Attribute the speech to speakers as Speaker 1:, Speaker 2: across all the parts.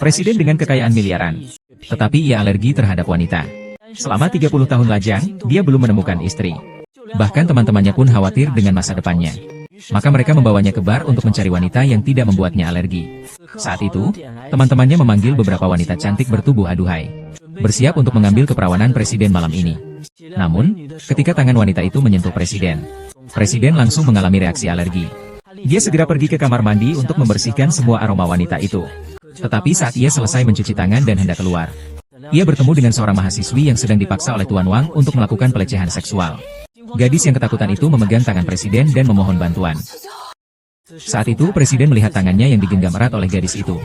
Speaker 1: Presiden dengan kekayaan miliaran. Tetapi ia alergi terhadap wanita. Selama 30 tahun lajang, dia belum menemukan istri. Bahkan teman-temannya pun khawatir dengan masa depannya. Maka mereka membawanya ke bar untuk mencari wanita yang tidak membuatnya alergi. Saat itu, teman-temannya memanggil beberapa wanita cantik bertubuh aduhai. Bersiap untuk mengambil keperawanan presiden malam ini. Namun, ketika tangan wanita itu menyentuh presiden, presiden langsung mengalami reaksi alergi. Dia segera pergi ke kamar mandi untuk membersihkan semua aroma wanita itu. Tetapi saat ia selesai mencuci tangan dan hendak keluar, ia bertemu dengan seorang mahasiswi yang sedang dipaksa oleh Tuan Wang untuk melakukan pelecehan seksual. Gadis yang ketakutan itu memegang tangan presiden dan memohon bantuan. Saat itu presiden melihat tangannya yang digenggam erat oleh gadis itu.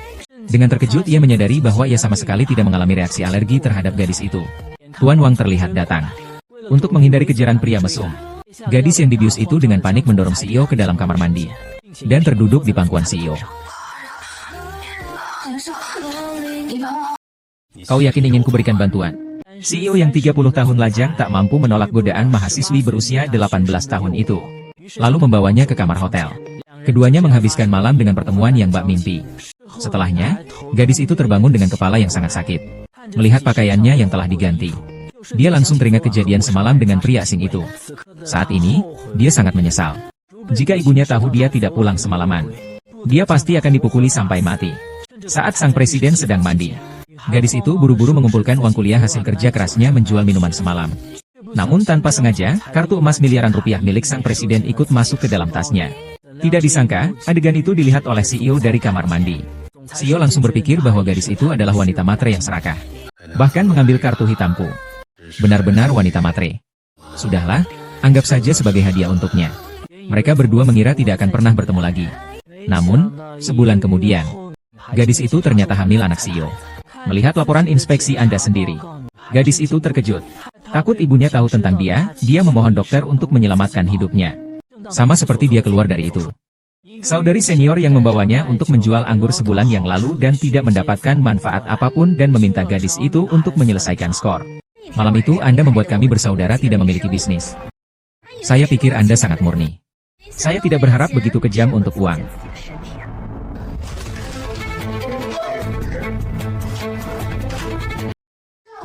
Speaker 1: Dengan terkejut ia menyadari bahwa ia sama sekali tidak mengalami reaksi alergi terhadap gadis itu. Tuan Wang terlihat datang. Untuk menghindari kejaran pria mesum, gadis yang dibius itu dengan panik mendorong CEO ke dalam kamar mandi. Dan terduduk di pangkuan CEO. Kau yakin ingin kuberikan bantuan? CEO yang 30 tahun lajang tak mampu menolak godaan mahasiswi berusia 18 tahun itu. Lalu membawanya ke kamar hotel. Keduanya menghabiskan malam dengan pertemuan yang bak mimpi. Setelahnya, gadis itu terbangun dengan kepala yang sangat sakit. Melihat pakaiannya yang telah diganti, dia langsung teringat kejadian semalam dengan pria asing itu. Saat ini, dia sangat menyesal. Jika ibunya tahu dia tidak pulang semalaman, dia pasti akan dipukuli sampai mati. Saat sang presiden sedang mandi, gadis itu buru-buru mengumpulkan uang kuliah hasil kerja kerasnya menjual minuman semalam. Namun tanpa sengaja, kartu emas miliaran rupiah milik sang presiden ikut masuk ke dalam tasnya. Tidak disangka, adegan itu dilihat oleh CEO dari kamar mandi. CEO langsung berpikir bahwa gadis itu adalah wanita matre yang serakah. Bahkan mengambil kartu hitamku. Benar-benar wanita matre. Sudahlah, anggap saja sebagai hadiah untuknya. Mereka berdua mengira tidak akan pernah bertemu lagi. Namun, sebulan kemudian, gadis itu ternyata hamil anak CEO. Melihat laporan inspeksi Anda sendiri, gadis itu terkejut. Takut ibunya tahu tentang dia memohon dokter untuk menyelamatkan hidupnya. Sama seperti dia keluar dari itu. Saudari senior yang membawanya untuk menjual anggur sebulan yang lalu dan tidak mendapatkan manfaat apapun dan meminta gadis itu untuk menyelesaikan skor. Malam itu Anda membuat kami bersaudara tidak memiliki bisnis. Saya pikir Anda sangat murni. Saya tidak berharap begitu kejam untuk uang.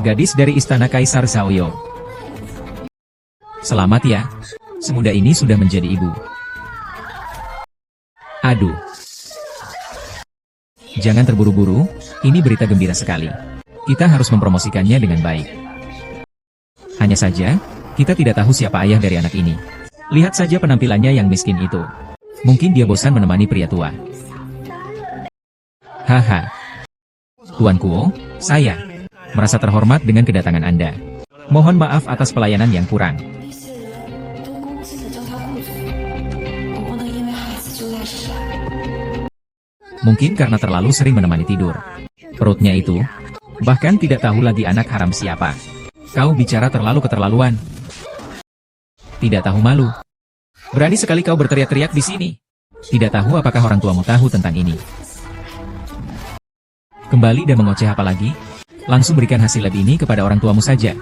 Speaker 1: Gadis dari Istana Kaisar Xiaoyou. Selamat ya, semudah ini sudah menjadi ibu. Aduh. Jangan terburu-buru, ini berita gembira sekali. Kita harus mempromosikannya dengan baik. Hanya saja, kita tidak tahu siapa ayah dari anak ini. Lihat saja penampilannya yang miskin itu. Mungkin dia bosan menemani pria tua. Haha. Tuan Kuo, saya merasa terhormat dengan kedatangan Anda. Mohon maaf atas pelayanan yang kurang. Mungkin karena terlalu sering menemani tidur. Perutnya itu, bahkan tidak tahu lagi anak haram siapa. Kau bicara terlalu keterlaluan. Tidak tahu malu. Berani sekali kau berteriak-teriak di sini. Tidak tahu apakah orang tuamu tahu tentang ini. Kembali dan mengoceh apa lagi? Langsung berikan hasil lab ini kepada orang tuamu saja.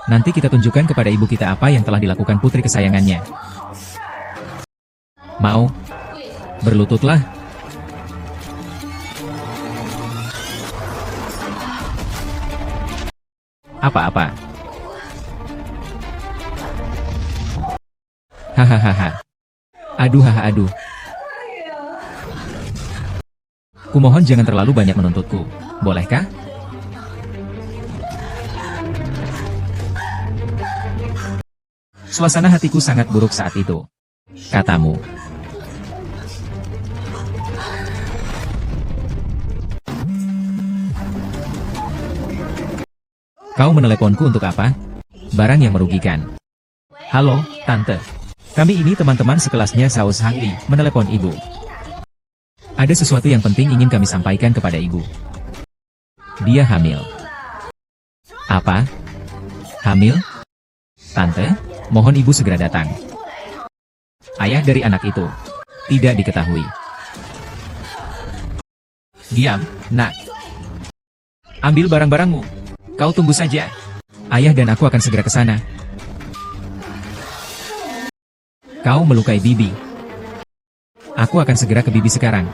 Speaker 1: Nanti kita tunjukkan kepada ibu kita apa yang telah dilakukan putri kesayangannya. Mau? Berlututlah. Apa-apa? Hahaha. Aduh haha aduh. Kumohon jangan terlalu banyak menuntutku. Bolehkah? Suasana hatiku sangat buruk saat itu. Katamu. Kau meneleponku untuk apa? Barang yang merugikan. Halo, Tante. Kami ini teman-teman sekelasnya Zhao Shangli, menelepon Ibu. Ada sesuatu yang penting ingin kami sampaikan kepada Ibu. Dia hamil. Apa? Hamil? Tante, mohon Ibu segera datang. Ayah dari anak itu tidak diketahui. Diam, nak. Ambil barang-barangmu. Kau tunggu saja. Ayah dan aku akan segera ke sana. Kau melukai Bibi. Aku akan segera ke Bibi sekarang.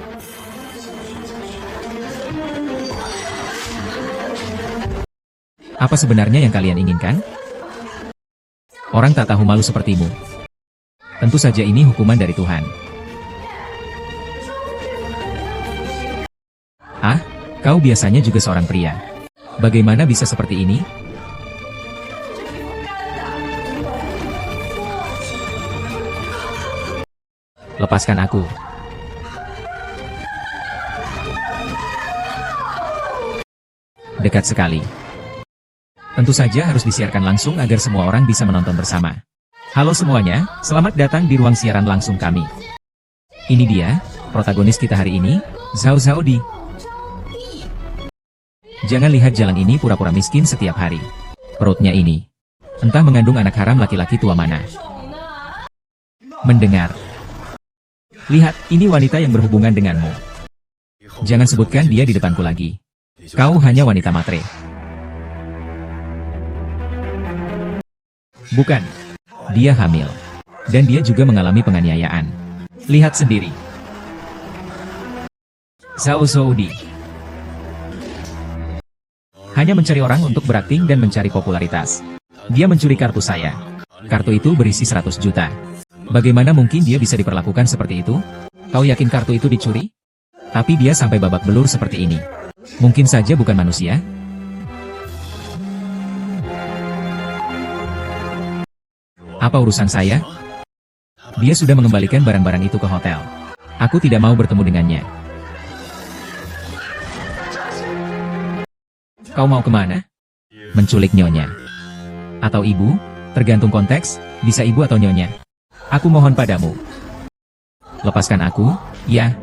Speaker 1: Apa sebenarnya yang kalian inginkan? Orang tak tahu malu sepertimu. Tentu saja ini hukuman dari Tuhan. Ah, kau biasanya juga seorang pria. Bagaimana bisa seperti ini? Lepaskan aku. Dekat sekali. Tentu saja harus disiarkan langsung agar semua orang bisa menonton bersama. Halo semuanya, selamat datang di ruang siaran langsung kami. Ini dia, protagonis kita hari ini, Zhao Zhaodi. Jangan lihat jalan ini pura-pura miskin setiap hari. Perutnya ini, entah mengandung anak haram laki-laki tua mana. Mendengar. Lihat, ini wanita yang berhubungan denganmu. Jangan sebutkan dia di depanku lagi. Kau hanya wanita matre. Bukan. Dia hamil. Dan dia juga mengalami penganiayaan. Lihat sendiri. Zhao Zhaodi hanya mencari orang untuk berakting dan mencari popularitas. Dia mencuri kartu saya. Kartu itu berisi 100 juta. Bagaimana mungkin dia bisa diperlakukan seperti itu? Kau yakin kartu itu dicuri? Tapi dia sampai babak belur seperti ini. Mungkin saja bukan manusia. Apa urusan saya? Dia sudah mengembalikan barang-barang itu ke hotel. Aku tidak mau bertemu dengannya. Kau mau kemana? Menculik nyonya. Atau ibu? Tergantung konteks, bisa ibu atau nyonya. Aku mohon padamu. Lepaskan aku, ya.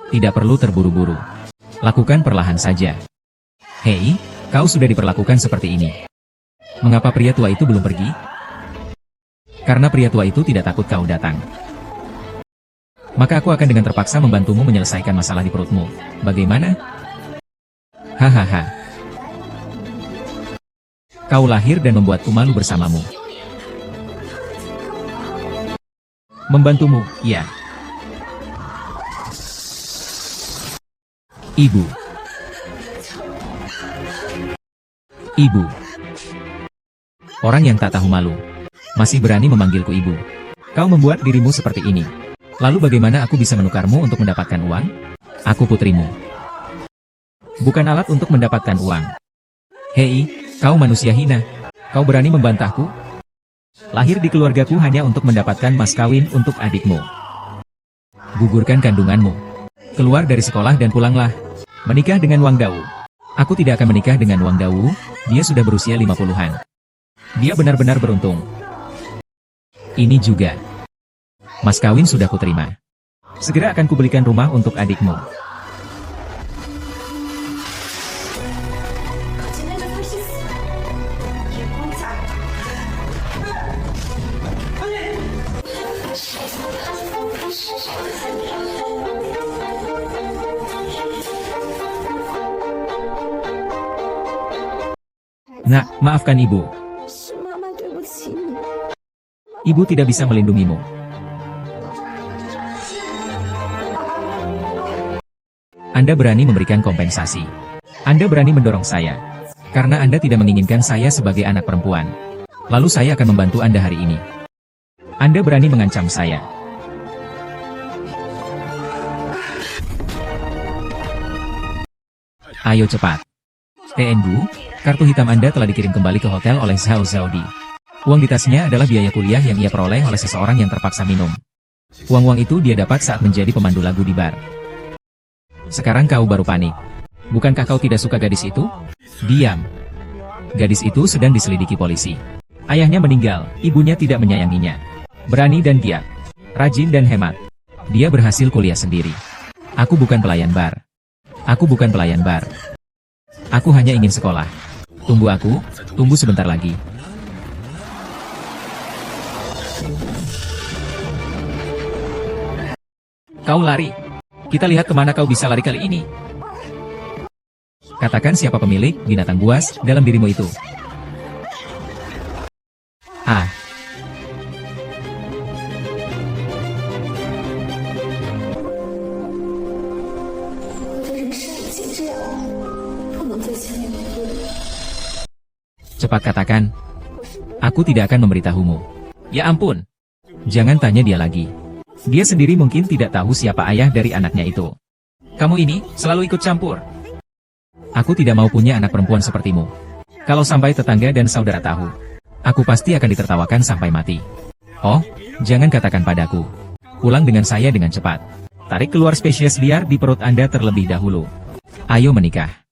Speaker 1: Tidak perlu terburu-buru. Lakukan perlahan saja. Hei, kau sudah diperlakukan seperti ini. Mengapa pria tua itu belum pergi? Karena pria tua itu tidak takut kau datang. Maka aku akan dengan terpaksa membantumu menyelesaikan masalah di perutmu. Bagaimana? Hahaha. Kau lahir dan membuatku malu bersamamu. Membantumu, ya. Ibu. Ibu. Orang yang tak tahu malu. Masih berani memanggilku ibu. Kau membuat dirimu seperti ini. Lalu bagaimana aku bisa menukarmu untuk mendapatkan uang? Aku putrimu. Bukan alat untuk mendapatkan uang. Hei, kau manusia hina. Kau berani membantahku? Lahir di keluargaku hanya untuk mendapatkan mas kawin untuk adikmu. Gugurkan kandunganmu. Keluar dari sekolah dan pulanglah. Menikah dengan Wang Dao. Aku tidak akan menikah dengan Wang Dao. Dia sudah berusia 50-an. Dia benar-benar beruntung. Ini juga. Mas kawin sudah kuterima. Segera akan kubelikan rumah untuk adikmu. Nak, maafkan ibu. Ibu tidak bisa melindungimu. Anda berani memberikan kompensasi. Anda berani mendorong saya. Karena Anda tidak menginginkan saya sebagai anak perempuan. Lalu saya akan membantu Anda hari ini. Anda berani mengancam saya. Ayo cepat. TNBU, kartu hitam Anda telah dikirim kembali ke hotel oleh Zhao Zhaodi. Uang di tasnya adalah biaya kuliah yang ia peroleh oleh seseorang yang terpaksa minum. Uang-uang itu dia dapat saat menjadi pemandu lagu di bar. Sekarang kau baru panik. Bukankah kau tidak suka gadis itu? Diam. Gadis itu sedang diselidiki polisi. Ayahnya meninggal, ibunya tidak menyayanginya. Berani dan giat. Rajin dan hemat. Dia berhasil kuliah sendiri. Aku bukan pelayan bar. Aku bukan pelayan bar. Aku hanya ingin sekolah. Tunggu aku, tunggu sebentar lagi. Kau lari. Kita lihat kemana kau bisa lari kali ini. Katakan siapa pemilik binatang buas dalam dirimu itu. Ah. Cepat katakan. Aku tidak akan memberitahumu. Ya ampun. Jangan tanya dia lagi. Dia sendiri mungkin tidak tahu siapa ayah dari anaknya itu. Kamu ini selalu ikut campur. Aku tidak mau punya anak perempuan sepertimu. Kalau sampai tetangga dan saudara tahu, aku pasti akan ditertawakan sampai mati. Oh, jangan katakan padaku. Pulang dengan saya dengan cepat. Tarik keluar spesies liar di perut Anda terlebih dahulu. Ayo menikah.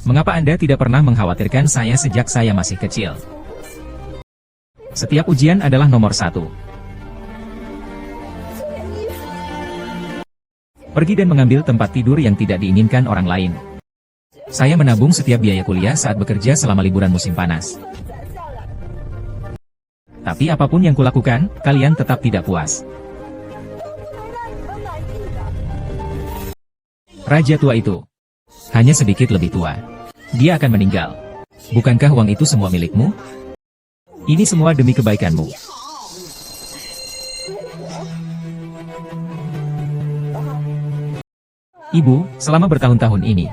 Speaker 1: Mengapa Anda tidak pernah mengkhawatirkan saya sejak saya masih kecil? Setiap ujian adalah nomor 1. Pergi dan mengambil tempat tidur yang tidak diinginkan orang lain. Saya menabung setiap biaya kuliah saat bekerja selama liburan musim panas. Tapi apapun yang kulakukan, kalian tetap tidak puas. Raja tua itu hanya sedikit lebih tua. Dia akan meninggal. Bukankah uang itu semua milikmu? Ini semua demi kebaikanmu. Ibu, selama bertahun-tahun ini,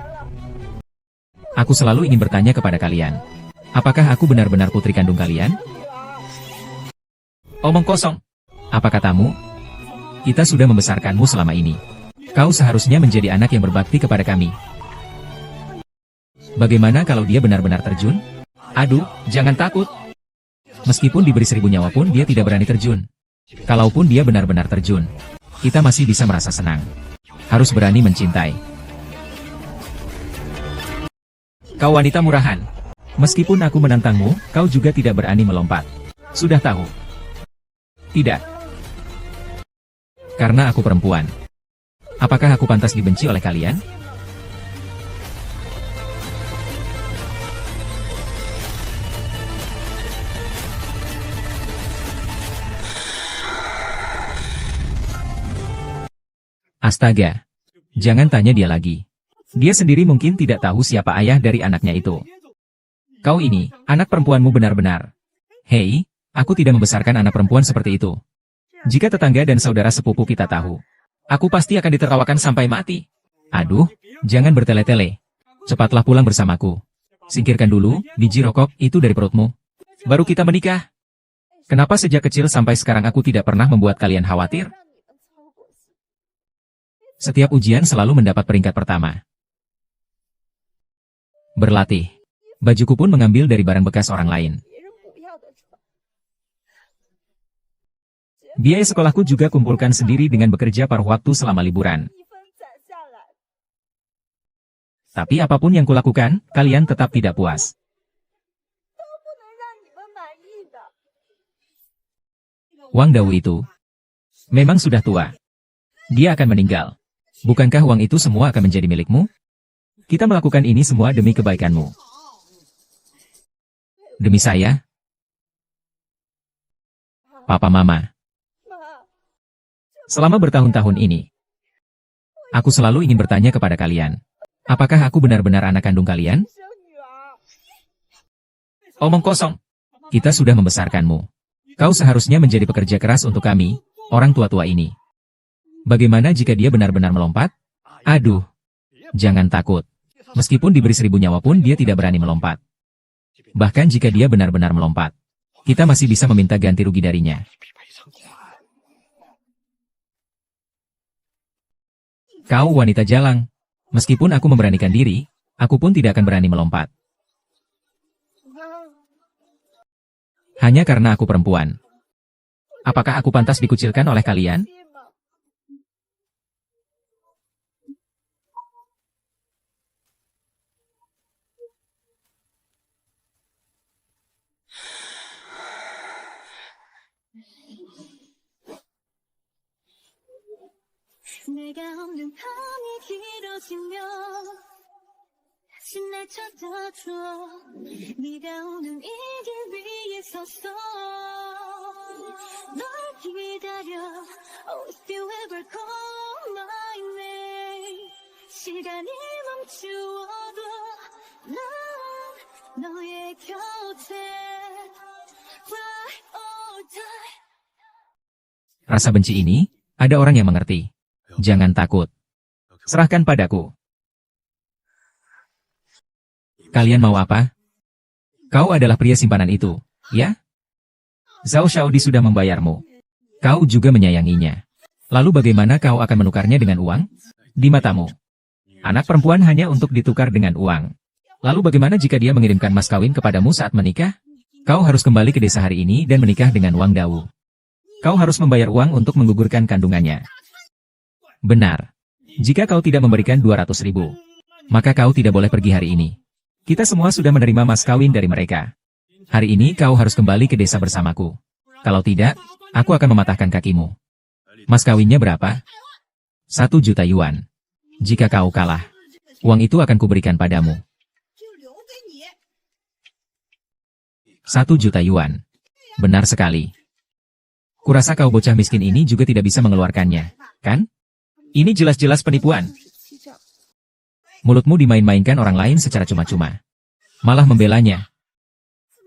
Speaker 1: aku selalu ingin bertanya kepada kalian. Apakah aku benar-benar putri kandung kalian? Omong kosong. Apa katamu? Kita sudah membesarkanmu selama ini. Kau seharusnya menjadi anak yang berbakti kepada kami. Bagaimana kalau dia benar-benar terjun? Aduh, jangan takut. Meskipun diberi 1000 nyawa pun dia tidak berani terjun. Kalaupun dia benar-benar terjun, kita masih bisa merasa senang. Harus berani mencintai. Kau wanita murahan. Meskipun aku menantangmu, kau juga tidak berani melompat. Sudah tahu? Tidak. Karena aku perempuan. Apakah aku pantas dibenci oleh kalian? Astaga. Jangan tanya dia lagi. Dia sendiri mungkin tidak tahu siapa ayah dari anaknya itu. Kau ini, anak perempuanmu benar-benar. Hei, aku tidak membesarkan anak perempuan seperti itu. Jika tetangga dan saudara sepupu kita tahu, aku pasti akan ditertawakan sampai mati. Aduh, jangan bertele-tele. Cepatlah pulang bersamaku. Singkirkan dulu biji rokok itu dari perutmu. Baru kita menikah. Kenapa sejak kecil sampai sekarang aku tidak pernah membuat kalian khawatir? Setiap ujian selalu mendapat peringkat pertama. Berlatih. Bajuku pun mengambil dari barang bekas orang lain. Biaya sekolahku juga kumpulkan sendiri dengan bekerja paruh waktu selama liburan. Tapi apapun yang kulakukan, kalian tetap tidak puas. Wang Dao itu memang sudah tua. Dia akan meninggal. Bukankah uang itu semua akan menjadi milikmu? Kita melakukan ini semua demi kebaikanmu. Demi saya. Papa Mama. Selama bertahun-tahun ini, aku selalu ingin bertanya kepada kalian. Apakah aku benar-benar anak kandung kalian? Omong kosong. Kita sudah membesarkanmu. Kau seharusnya menjadi pekerja keras untuk kami, orang tua-tua ini. Bagaimana jika dia benar-benar melompat? Aduh. Jangan takut. Meskipun diberi 1000 nyawa pun dia tidak berani melompat. Bahkan jika dia benar-benar melompat, kita masih bisa meminta ganti rugi darinya. Kau wanita jalang. Meskipun aku memberanikan diri, aku pun tidak akan berani melompat. Hanya karena aku perempuan. Apakah aku pantas dikucilkan oleh kalian?
Speaker 2: 내가 없는 밤이 길어지면 다시 날 찾아줘. 네가 오는 이 길 위에 섰어. 널 기다려. Oh, if you ever call my name. 시간이 멈추어도 난 너의 곁에 fly or die.
Speaker 1: Rasa benci ini, ada orang yang mengerti. Jangan takut. Serahkan padaku. Kalian mau apa? Kau adalah pria simpanan itu, ya? Zhao Xiaodi sudah membayarmu. Kau juga menyayanginya. Lalu bagaimana kau akan menukarnya dengan uang? Di matamu, anak perempuan hanya untuk ditukar dengan uang. Lalu bagaimana jika dia mengirimkan mas kawin kepadamu saat menikah? Kau harus kembali ke desa hari ini dan menikah dengan Wang Dao. Kau harus membayar uang untuk menggugurkan kandungannya. Benar. Jika kau tidak memberikan 200.000, maka kau tidak boleh pergi hari ini. Kita semua sudah menerima mas kawin dari mereka. Hari ini kau harus kembali ke desa bersamaku. Kalau tidak, aku akan mematahkan kakimu. Mas kawinnya berapa? 1 juta yuan. Jika kau kalah, uang itu akan kuberikan padamu. 1 juta yuan. Benar sekali. Kurasa kau bocah miskin ini juga tidak bisa mengeluarkannya, kan? Ini jelas-jelas penipuan. Mulutmu dimain-mainkan orang lain secara cuma-cuma. Malah membelanya.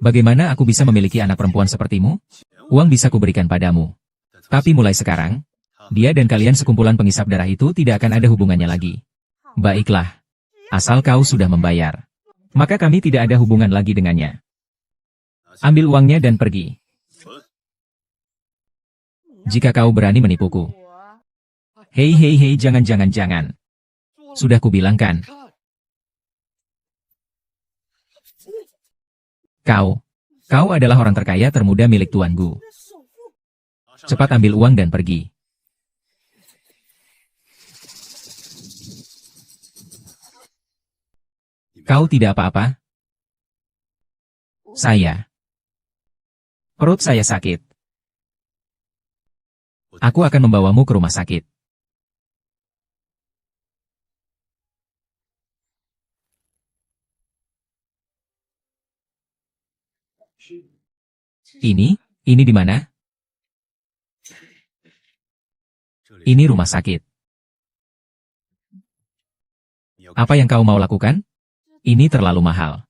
Speaker 1: Bagaimana aku bisa memiliki anak perempuan sepertimu? Uang bisa kuberikan padamu. Tapi mulai sekarang, dia dan kalian sekumpulan pengisap darah itu tidak akan ada hubungannya lagi. Baiklah. Asal kau sudah membayar, maka kami tidak ada hubungan lagi dengannya. Ambil uangnya dan pergi. Jika kau berani menipuku. Hei, jangan. Sudah kubilangkan. Kau adalah orang terkaya termuda milik Tuan Gu. Cepat ambil uang dan pergi. Kau tidak apa-apa? Perut saya sakit. Aku akan membawamu ke rumah sakit. Ini di mana? Ini rumah sakit. Apa yang kau mau lakukan? Ini terlalu mahal.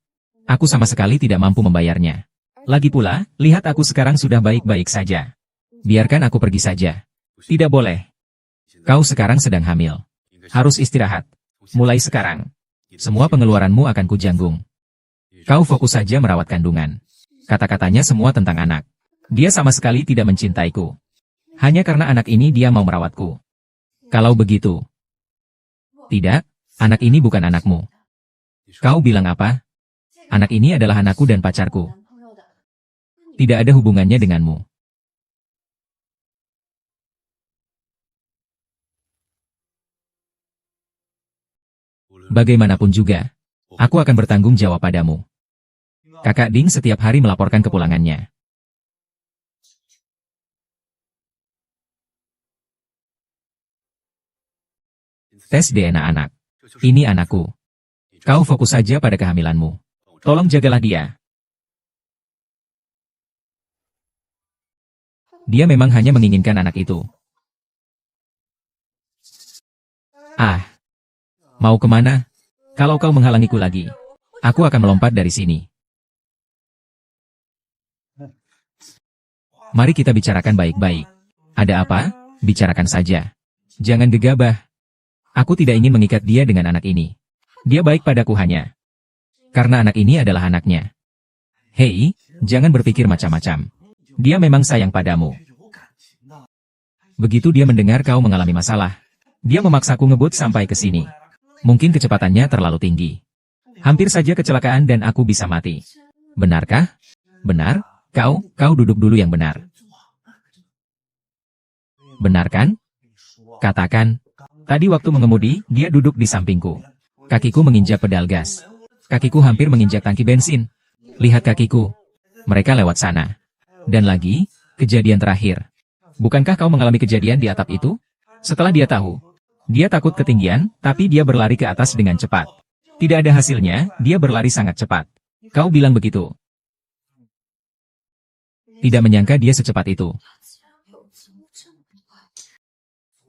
Speaker 1: Aku sama sekali tidak mampu membayarnya. Lagi pula, lihat aku sekarang sudah baik-baik saja. Biarkan aku pergi saja. Tidak boleh. Kau sekarang sedang hamil. Harus istirahat. Mulai sekarang, semua pengeluaranmu akan kujanggung. Kau fokus saja merawat kandungan. Kata-katanya semua tentang anak. Dia sama sekali tidak mencintaiku. Hanya karena anak ini dia mau merawatku. Kalau begitu. Tidak, anak ini bukan anakmu. Kau bilang apa? Anak ini adalah anakku dan pacarku. Tidak ada hubungannya denganmu. Bagaimanapun juga, aku akan bertanggung jawab padamu. Kakak Ding setiap hari melaporkan kepulangannya. Tes DNA anak. Ini anakku. Kau fokus saja pada kehamilanmu. Tolong jagalah dia. Dia memang hanya menginginkan anak itu. Mau kemana? Kalau kau menghalangiku lagi, aku akan melompat dari sini. Mari kita bicarakan baik-baik. Ada apa? Bicarakan saja. Jangan gegabah. Aku tidak ingin mengikat dia dengan anak ini. Dia baik padaku hanya karena anak ini adalah anaknya. Hei, jangan berpikir macam-macam. Dia memang sayang padamu. Begitu dia mendengar kau mengalami masalah, dia memaksaku ngebut sampai ke sini. Mungkin kecepatannya terlalu tinggi. Hampir saja kecelakaan dan aku bisa mati. Benarkah? Benar? Kau duduk dulu yang benar. Benar kan? Katakan. Tadi waktu mengemudi, dia duduk di sampingku. Kakiku menginjak pedal gas. Kakiku hampir menginjak tangki bensin. Lihat kakiku. Mereka lewat sana. Dan lagi, kejadian terakhir. Bukankah kau mengalami kejadian di atap itu? Setelah dia tahu, dia takut ketinggian, tapi dia berlari ke atas dengan cepat. Tidak ada hasilnya, dia berlari sangat cepat. Kau bilang begitu. Tidak menyangka dia secepat itu.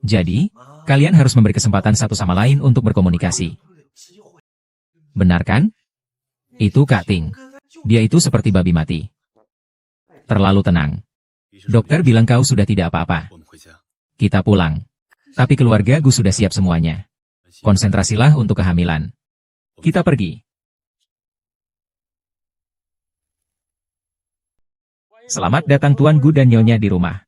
Speaker 1: Jadi, kalian harus memberi kesempatan satu sama lain untuk berkomunikasi. Benar kan? Itu Kak Ting. Dia itu seperti babi mati. Terlalu tenang. Dokter bilang kau sudah tidak apa-apa. Kita pulang. Tapi keluarga Gu sudah siap semuanya. Konsentrasilah untuk kehamilan. Kita pergi. Selamat datang Tuan Gu dan Nyonya di rumah.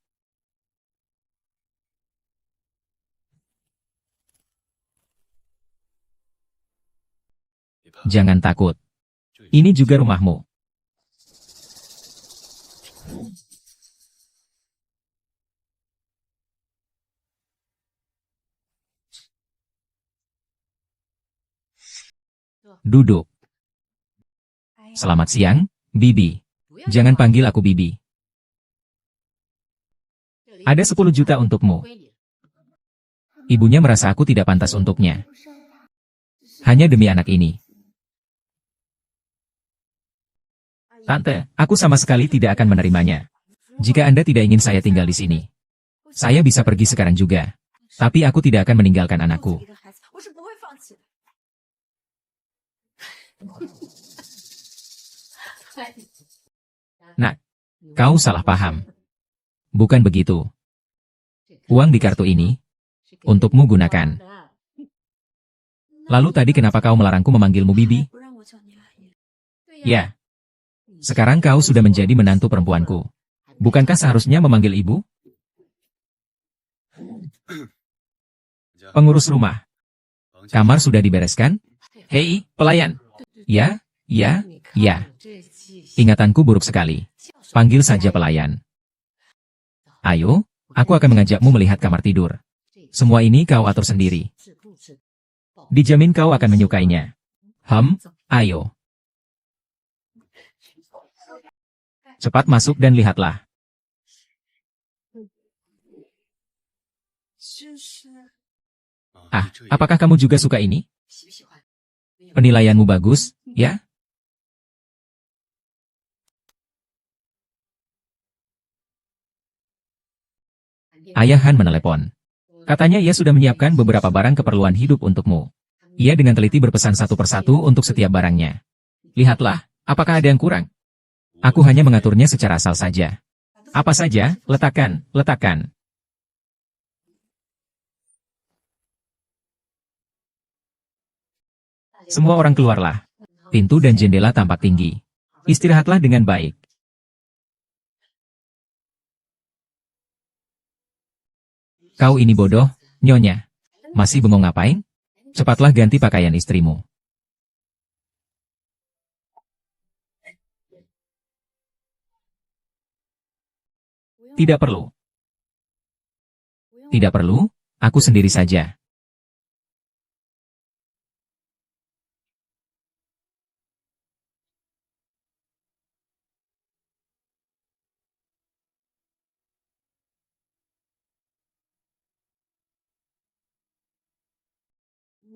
Speaker 1: Jangan takut. Ini juga rumahmu. Duduk. Selamat siang, Bibi. Jangan panggil aku Bibi. Ada 10 juta untukmu. Ibunya merasa aku tidak pantas untuknya. Hanya demi anak ini. Tante, aku sama sekali tidak akan menerimanya. Jika Anda tidak ingin saya tinggal di sini, saya bisa pergi sekarang juga. Tapi aku tidak akan meninggalkan anakku. Nah, kau salah paham. Bukan begitu. Uang di kartu ini, untukmu gunakan. Lalu tadi kenapa kau melarangku memanggilmu Bibi? Ya. Sekarang kau sudah menjadi menantu perempuanku. Bukankah seharusnya memanggil ibu? Pengurus rumah. Kamar sudah dibereskan? Hei, pelayan. Ya, ya, ya. Ingatanku buruk sekali. Panggil saja pelayan. Ayo, aku akan mengajakmu melihat kamar tidur. Semua ini kau atur sendiri. Dijamin kau akan menyukainya. Ayo. Cepat masuk dan lihatlah. Ah, apakah kamu juga suka ini? Penilaianmu bagus, ya? Ayah Han menelepon. Katanya ia sudah menyiapkan beberapa barang keperluan hidup untukmu. Ia dengan teliti berpesan satu persatu untuk setiap barangnya. Lihatlah, apakah ada yang kurang? Aku hanya mengaturnya secara asal saja. Apa saja, letakkan. Semua orang keluarlah. Pintu dan jendela tampak tinggi. Istirahatlah dengan baik. Kau ini bodoh, Nyonya. Masih bengong ngapain? Cepatlah ganti pakaian istrimu. Tidak perlu. Tidak perlu, aku sendiri saja.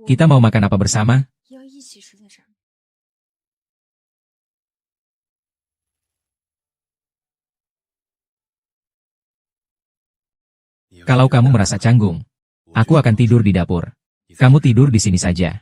Speaker 1: Kita mau makan apa bersama? Kalau kamu merasa canggung, aku akan tidur di dapur. Kamu tidur di sini saja.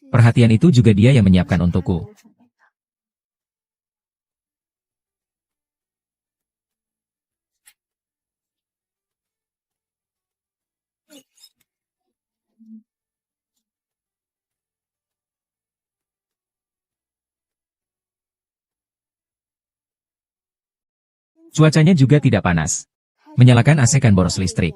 Speaker 1: Perhatian itu juga dia yang menyiapkan untukku. Cuacanya juga tidak panas. Menyalakan AC kan boros listrik.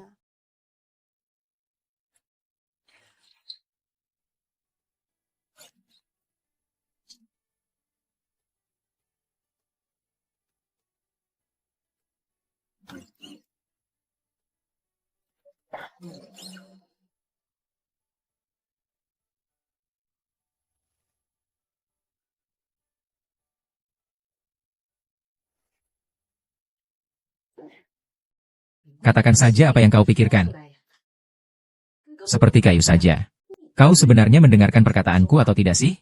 Speaker 1: Katakan saja apa yang kau pikirkan. Seperti kayu saja. Kau sebenarnya mendengarkan perkataanku atau tidak sih?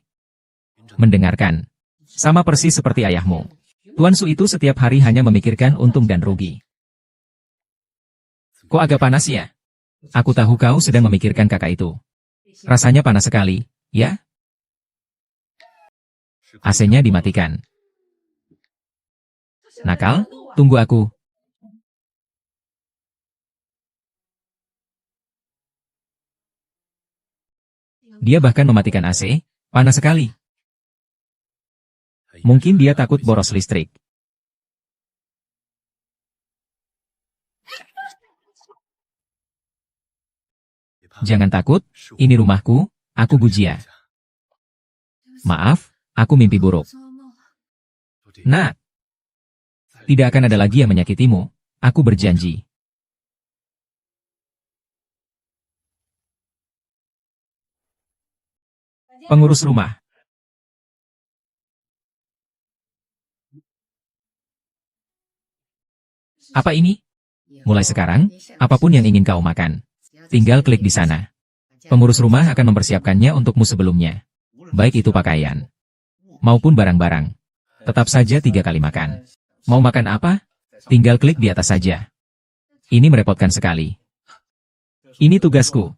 Speaker 1: Mendengarkan. Sama persis seperti ayahmu. Tuan Su itu setiap hari hanya memikirkan untung dan rugi. Kok agak panas ya? Aku tahu kau sedang memikirkan kakak itu. Rasanya panas sekali, ya? AC-nya dimatikan. Nakal, tunggu aku. Dia bahkan mematikan AC, panas sekali. Mungkin dia takut boros listrik. Jangan takut, ini rumahku, aku Bujia. Maaf, aku mimpi buruk. Nah, tidak akan ada lagi yang menyakitimu, aku berjanji. Pengurus rumah. Apa ini? Mulai sekarang, apapun yang ingin kau makan, tinggal klik di sana. Pengurus rumah akan mempersiapkannya untukmu sebelumnya. Baik itu pakaian, maupun barang-barang. Tetap saja 3 kali makan. Mau makan apa? Tinggal klik di atas saja. Ini merepotkan sekali. Ini tugasku.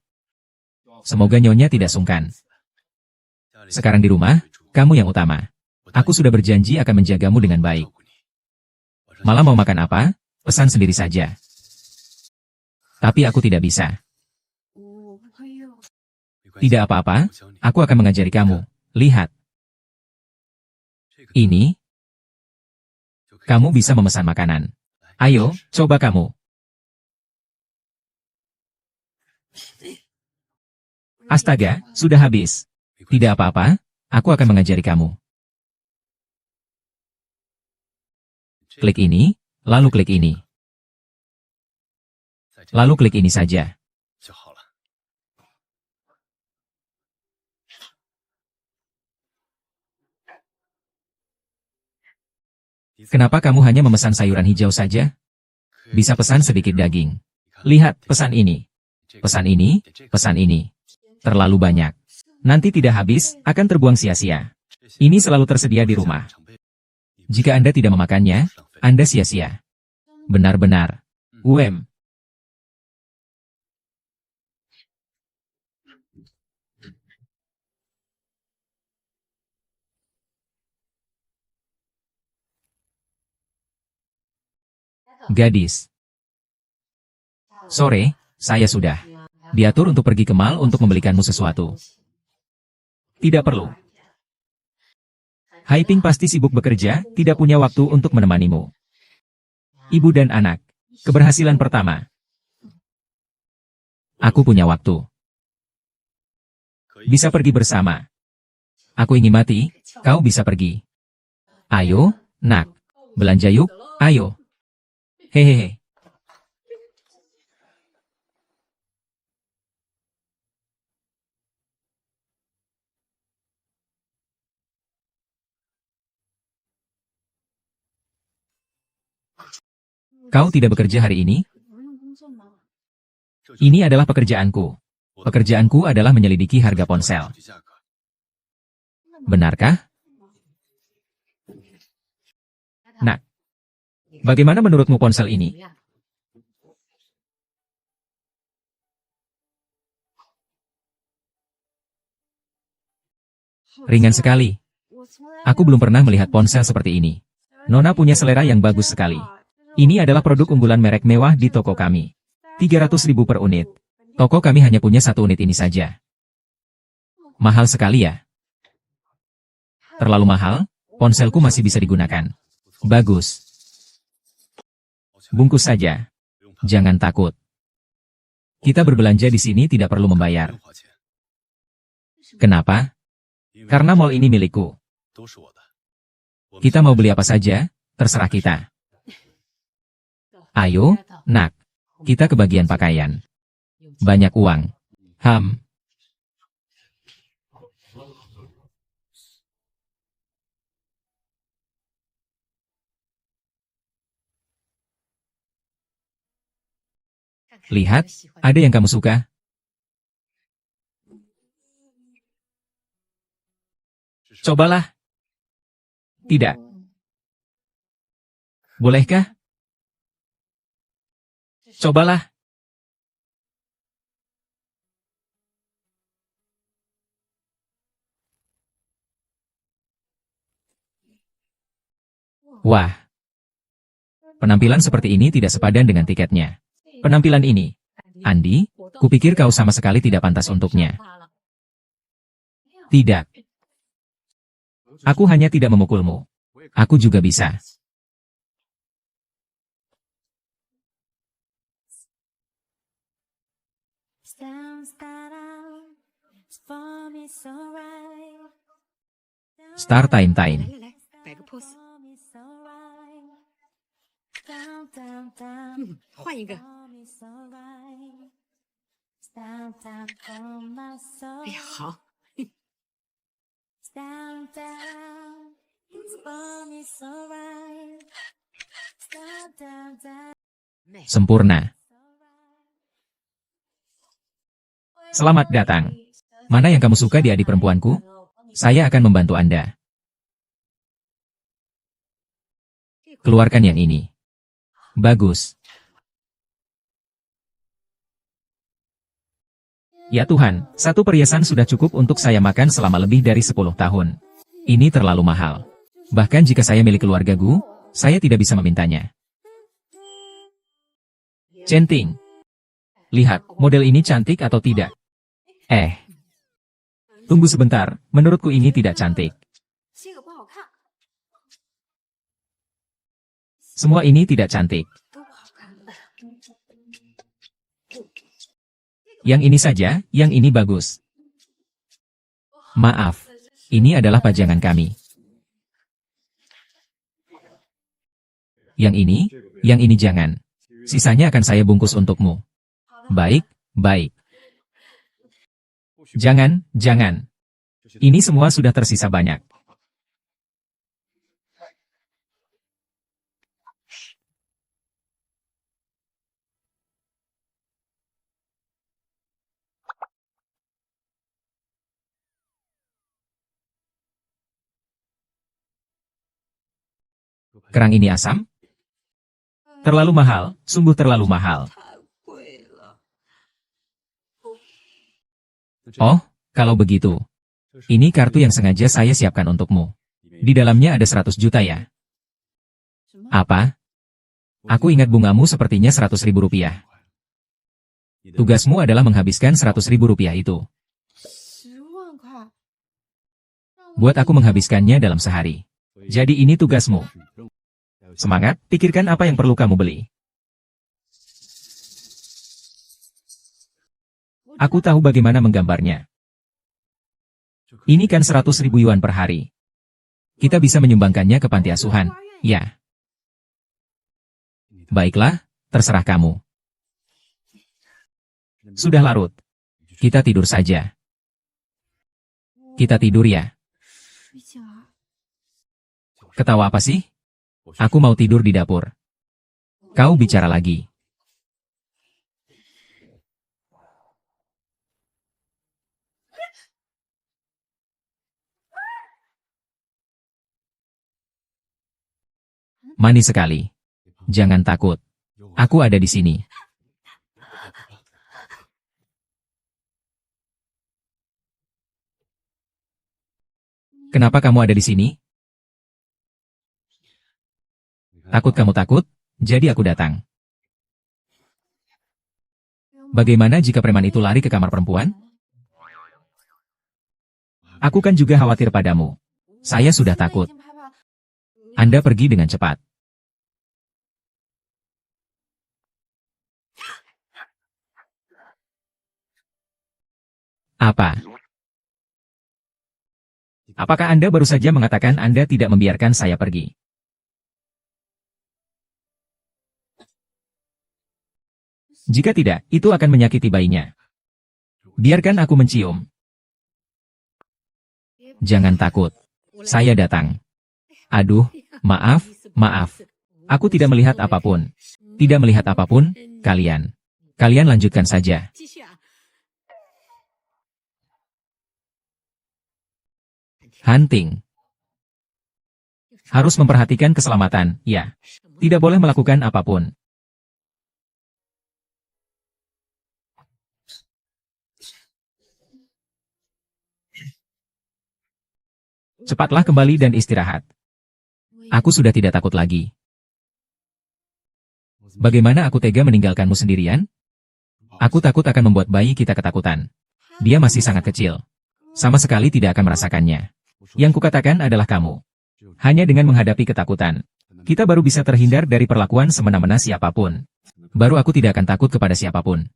Speaker 1: Semoga nyonya tidak sungkan. Sekarang di rumah, kamu yang utama. Aku sudah berjanji akan menjagamu dengan baik. Malam mau makan apa? Pesan sendiri saja. Tapi aku tidak bisa. Tidak apa-apa, aku akan mengajari kamu. Lihat. Ini. Kamu bisa memesan makanan. Ayo, coba kamu. Astaga, sudah habis. Tidak apa-apa, aku akan mengajari kamu. Klik ini, lalu klik ini. Lalu klik ini saja. Kenapa kamu hanya memesan sayuran hijau saja? Bisa pesan sedikit daging. Lihat, pesan ini. Pesan ini, pesan ini. Terlalu banyak. Nanti tidak habis, akan terbuang sia-sia. Ini selalu tersedia di rumah. Jika Anda tidak memakannya, Anda sia-sia. Benar-benar. UM. Gadis. Sore, saya sudah diatur untuk pergi ke mall untuk membelikanmu sesuatu. Tidak perlu. Hai Ping pasti sibuk bekerja, tidak punya waktu untuk menemanimu. Ibu dan anak. Keberhasilan pertama. Aku punya waktu. Bisa pergi bersama. Aku ingin mati, kau bisa pergi. Ayo, nak. Belanja yuk, ayo. Hehehe. Kau tidak bekerja hari ini? Ini adalah pekerjaanku. Pekerjaanku adalah menyelidiki harga ponsel. Benarkah? Nah, bagaimana menurutmu ponsel ini? Ringan sekali. Aku belum pernah melihat ponsel seperti ini. Nona punya selera yang bagus sekali. Ini adalah produk unggulan merek mewah di toko kami. 300.000 per unit. Toko kami hanya punya 1 unit ini saja. Mahal sekali ya? Terlalu mahal? Ponselku masih bisa digunakan. Bagus. Bungkus saja. Jangan takut. Kita berbelanja di sini tidak perlu membayar. Kenapa? Karena mall ini milikku. Kita mau beli apa saja, terserah kita. Ayo, nak. Kita ke bagian pakaian. Banyak uang. Lihat, ada yang kamu suka? Cobalah. Tidak. Bolehkah? Cobalah. Wah, penampilan seperti ini tidak sepadan dengan tiketnya. Penampilan ini, Andi, kupikir kau sama sekali tidak pantas untuknya. Tidak. Aku hanya tidak memukulmu. Aku juga bisa. Star Time Time.
Speaker 3: 摆个 pose，换一个。哎呀，好，
Speaker 1: Sempurna. Selamat datang. Mana yang kamu suka di adik perempuanku? Saya akan membantu Anda. Keluarkan yang ini. Bagus. Ya Tuhan, satu perhiasan sudah cukup untuk saya makan selama lebih dari 10 tahun. Ini terlalu mahal. Bahkan jika saya milik keluargaku, saya tidak bisa memintanya. Centing. Lihat, model ini cantik atau tidak? Tunggu sebentar, menurutku ini tidak cantik. Semua ini tidak cantik. Yang ini saja, yang ini bagus. Maaf, ini adalah pajangan kami. Yang ini jangan. Sisanya akan saya bungkus untukmu. Baik, baik. Jangan, jangan. Ini semua sudah tersisa banyak. Kerang ini asam? Terlalu mahal, sungguh terlalu mahal. Oh, kalau begitu. Ini kartu yang sengaja saya siapkan untukmu. Di dalamnya ada 100 juta ya. Apa? Aku ingat bungamu sepertinya 100.000 rupiah. Tugasmu adalah menghabiskan 100.000 rupiah itu. Buat aku menghabiskannya dalam sehari. Jadi ini tugasmu. Semangat, pikirkan apa yang perlu kamu beli. Aku tahu bagaimana menggambarnya. Ini kan 100.000 yuan per hari. Kita bisa menyumbangkannya ke panti asuhan, ya. Baiklah, terserah kamu. Sudah larut. Kita tidur saja. Kita tidur ya. Ketawa apa sih? Aku mau tidur di dapur. Kau bicara lagi. Manis sekali. Jangan takut. Aku ada di sini. Kenapa kamu ada di sini? Takut kamu takut? Jadi aku datang. Bagaimana jika preman itu lari ke kamar perempuan? Aku kan juga khawatir padamu. Saya sudah takut. Anda pergi dengan cepat. Apa? Apakah Anda baru saja mengatakan Anda tidak membiarkan saya pergi? Jika tidak, itu akan menyakiti bayinya. Biarkan aku mencium. Jangan takut. Saya datang. Aduh, maaf, maaf. Aku tidak melihat apapun. Tidak melihat apapun, kalian. Kalian lanjutkan saja.
Speaker 3: 继续啊。
Speaker 1: Hunting. Harus memperhatikan keselamatan, ya. Tidak boleh melakukan apapun. Cepatlah kembali dan istirahat. Aku sudah tidak takut lagi. Bagaimana aku tega meninggalkanmu sendirian? Aku takut akan membuat bayi kita ketakutan. Dia masih sangat kecil. Sama sekali tidak akan merasakannya. Yang kukatakan adalah kamu. Hanya dengan menghadapi ketakutan, kita baru bisa terhindar dari perlakuan semena-mena siapapun. Baru aku tidak akan takut kepada siapapun.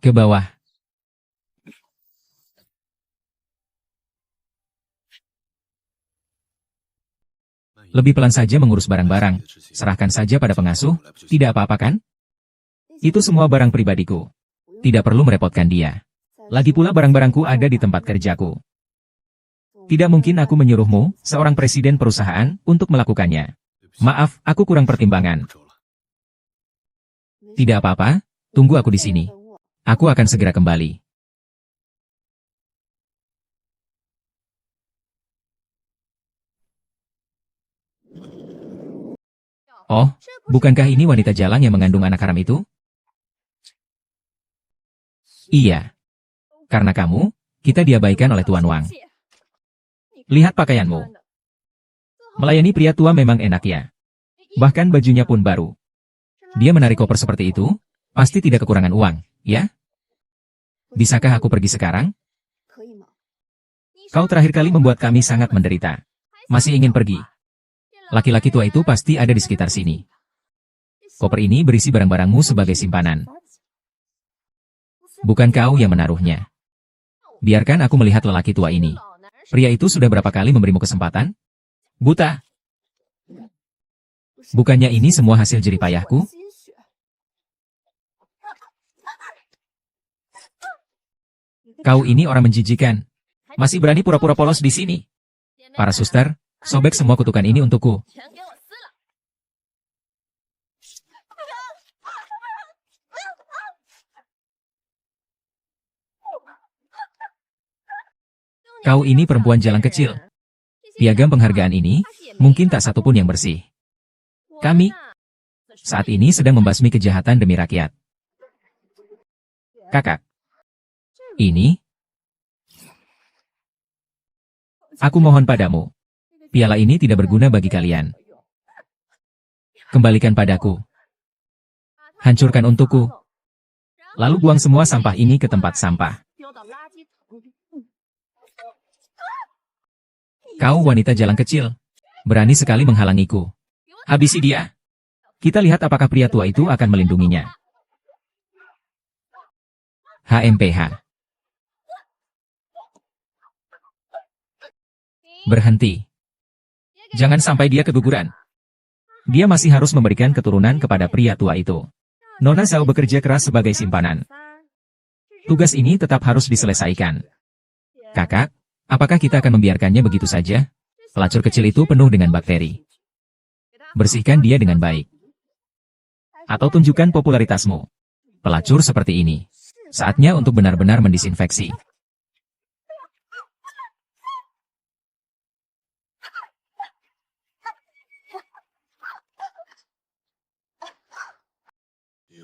Speaker 1: Ke bawah. Lebih pelan saja mengurus barang-barang. Serahkan saja pada pengasuh. Tidak apa-apa kan? Itu semua barang pribadiku. Tidak perlu merepotkan dia. Lagi pula barang-barangku ada di tempat kerjaku. Tidak mungkin aku menyuruhmu, seorang presiden perusahaan, untuk melakukannya. Maaf, aku kurang pertimbangan. Tidak apa-apa, tunggu aku di sini. Aku akan segera kembali. Oh, bukankah ini wanita jalang yang mengandung anak haram itu? Iya. Karena kamu, kita diabaikan oleh Tuan Wang. Lihat pakaianmu. Melayani pria tua memang enak ya. Bahkan bajunya pun baru. Dia menarik koper seperti itu, pasti tidak kekurangan uang, ya? Bisakah aku pergi sekarang? Kau terakhir kali membuat kami sangat menderita. Masih ingin pergi? Laki-laki tua itu pasti ada di sekitar sini. Koper ini berisi barang-barangmu sebagai simpanan. Bukan kau yang menaruhnya. Biarkan aku melihat lelaki tua ini. Pria itu sudah berapa kali memberimu kesempatan? Buta. Bukannya ini semua hasil jeripayahku? Kau ini orang menjijikan. Masih berani pura-pura polos di sini. Para suster, sobek semua kutukan ini untukku. Kau ini perempuan jalan kecil. Piagam penghargaan ini, mungkin tak satu pun yang bersih. Kami, saat ini sedang membasmi kejahatan demi rakyat. Kakak. Ini? Aku mohon padamu. Piala ini tidak berguna bagi kalian. Kembalikan padaku. Hancurkan untukku. Lalu buang semua sampah ini ke tempat sampah. Kau wanita jalan kecil. Berani sekali menghalangiku. Habisi dia. Kita lihat apakah pria tua itu akan melindunginya. HMPH. Berhenti. Jangan sampai dia keguguran. Dia masih harus memberikan keturunan kepada pria tua itu. Nona Zhao bekerja keras sebagai simpanan. Tugas ini tetap harus diselesaikan. Kakak, apakah kita akan membiarkannya begitu saja? Pelacur kecil itu penuh dengan bakteri. Bersihkan dia dengan baik. Atau tunjukkan popularitasmu. Pelacur seperti ini. Saatnya untuk benar-benar mendisinfeksi.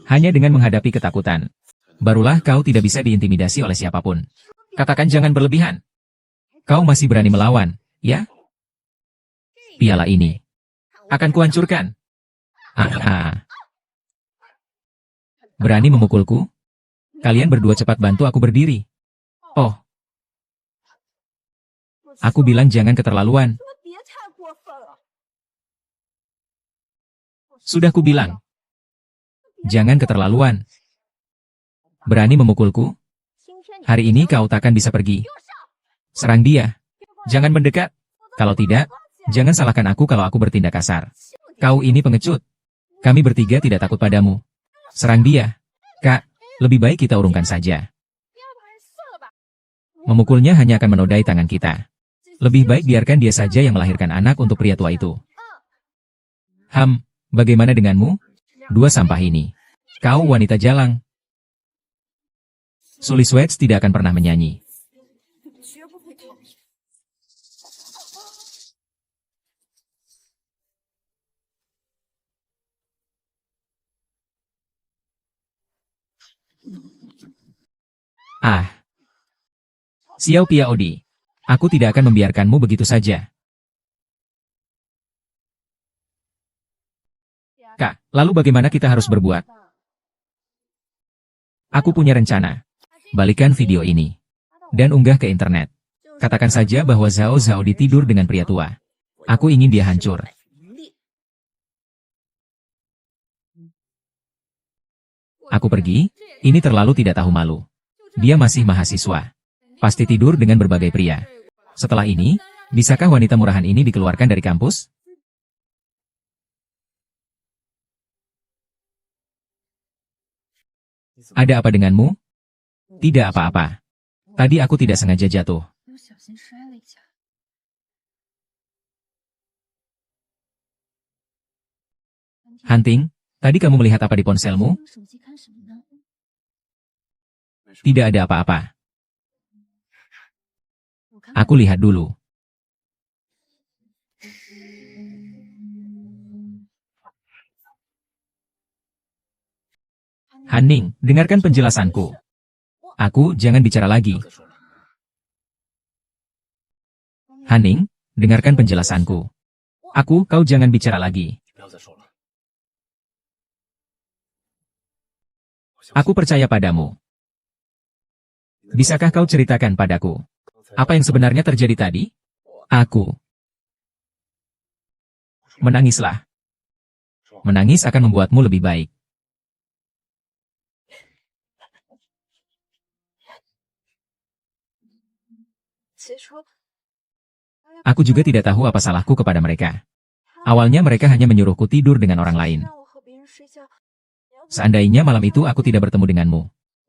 Speaker 1: Hanya dengan menghadapi ketakutan, barulah kau tidak bisa diintimidasi oleh siapapun. Katakan jangan berlebihan. Kau masih berani melawan, ya? Piala ini akan kuhancurkan. Aha. Berani memukulku? Kalian berdua cepat bantu aku berdiri. Oh. Aku bilang jangan keterlaluan. Sudah kubilang. Jangan keterlaluan. Berani memukulku? Hari ini kau takkan bisa pergi. Serang dia. Jangan mendekat. Kalau tidak, jangan salahkan aku kalau aku bertindak kasar. Kau ini pengecut. Kami bertiga tidak takut padamu. Serang dia. Kak, lebih baik kita urungkan saja. Memukulnya hanya akan menodai tangan kita. Lebih baik biarkan dia saja yang melahirkan anak untuk pria tua itu. Bagaimana denganmu? Dua sampah ini. Kau wanita jalang. Suliswets tidak akan pernah menyanyi. Ah, Xiao Piaodi. Aku tidak akan membiarkanmu begitu saja. Kak, lalu bagaimana kita harus berbuat? Aku punya rencana. Balikan video ini. Dan unggah ke internet. Katakan saja bahwa Zhao Zhaodi tidur dengan pria tua. Aku ingin dia hancur. Aku pergi, ini terlalu tidak tahu malu. Dia masih mahasiswa. Pasti tidur dengan berbagai pria. Setelah ini, bisakah wanita murahan ini dikeluarkan dari kampus? Ada apa denganmu? Tidak apa-apa. Tadi aku tidak sengaja jatuh. Hunting, tadi kamu melihat apa di ponselmu? Tidak ada apa-apa. Aku lihat dulu. Hanning, dengarkan penjelasanku. Aku, jangan bicara lagi. Hanning, dengarkan penjelasanku. Aku, kau jangan bicara lagi. Aku percaya padamu. Bisakah kau ceritakan padaku? Apa yang sebenarnya terjadi tadi? Aku. Menangislah. Menangis akan membuatmu lebih baik. Aku juga tidak tahu apa salahku kepada mereka. Awalnya mereka hanya menyuruhku tidur dengan orang lain. Seandainya malam itu aku tidak bertemu denganmu,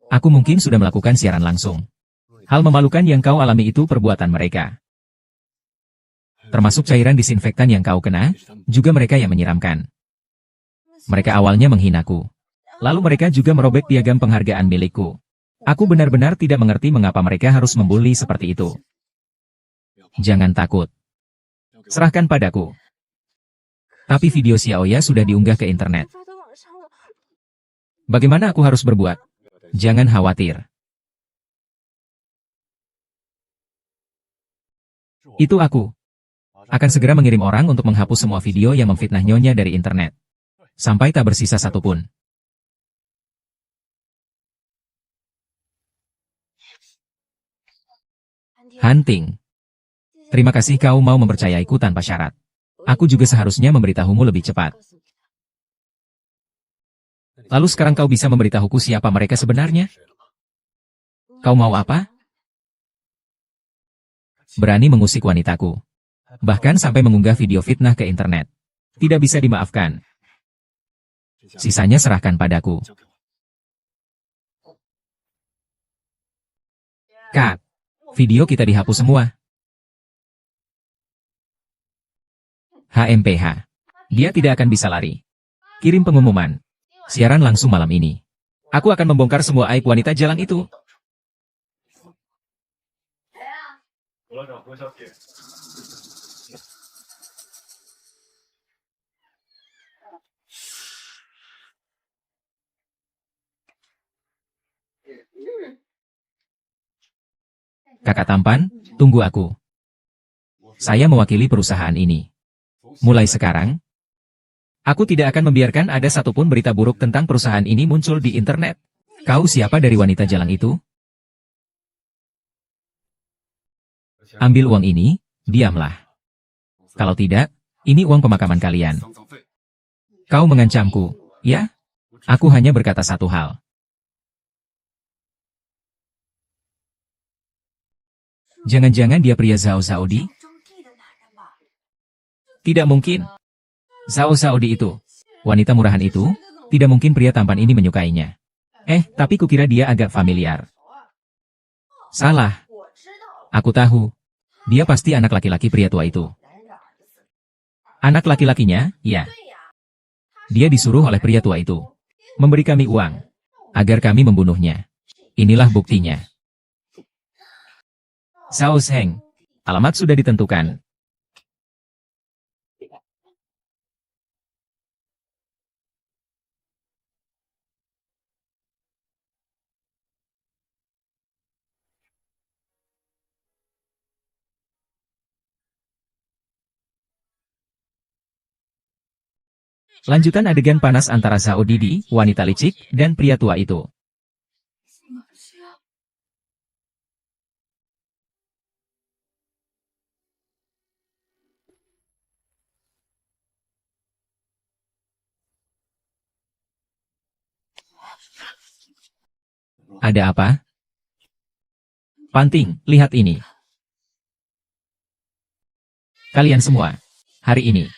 Speaker 1: aku mungkin sudah melakukan siaran langsung. Hal memalukan yang kau alami itu perbuatan mereka. Termasuk cairan disinfektan yang kau kena, juga mereka yang menyiramkan. Mereka awalnya menghinaku. Lalu mereka juga merobek piagam penghargaan milikku. Aku benar-benar tidak mengerti mengapa mereka harus membuli seperti itu. Jangan takut. Serahkan padaku. Tapi video Xiaoya sudah diunggah ke internet. Bagaimana aku harus berbuat? Jangan khawatir. Itu aku. Akan segera mengirim orang untuk menghapus semua video yang memfitnah Nyonya dari internet. Sampai tak bersisa satupun. Hunting. Terima kasih kau mau mempercayaiku tanpa syarat. Aku juga seharusnya memberitahumu lebih cepat. Lalu sekarang kau bisa memberitahuku siapa mereka sebenarnya? Kau mau apa? Berani mengusik wanitaku. Bahkan sampai mengunggah video fitnah ke internet. Tidak bisa dimaafkan. Sisanya serahkan padaku. Kak, video kita dihapus semua. HMPH. Dia tidak akan bisa lari. Kirim pengumuman. Siaran langsung malam ini. Aku akan membongkar semua aib wanita jalan itu. Kakak tampan, tunggu aku. Saya mewakili perusahaan ini. Mulai sekarang, aku tidak akan membiarkan ada satupun berita buruk tentang perusahaan ini muncul di internet. Kau siapa dari wanita jalan itu? Ambil uang ini, diamlah. Kalau tidak, ini uang pemakaman kalian. Kau mengancamku, ya? Aku hanya berkata satu hal. Jangan-jangan dia pria Zhao Zhaodi? Tidak mungkin. Zhao Zhaodi itu, wanita murahan itu, tidak mungkin pria tampan ini menyukainya. Tapi kukira dia agak familiar. Salah. Aku tahu. Dia pasti anak laki-laki pria tua itu. Anak laki-lakinya, ya. Dia disuruh oleh pria tua itu memberi kami uang agar kami membunuhnya. Inilah buktinya. Zhao Zheng. Alamat sudah ditentukan. Lanjutan adegan panas antara Zhao Didi, wanita licik, dan pria tua itu. Ada apa? Panting, lihat ini. Kalian semua, hari ini,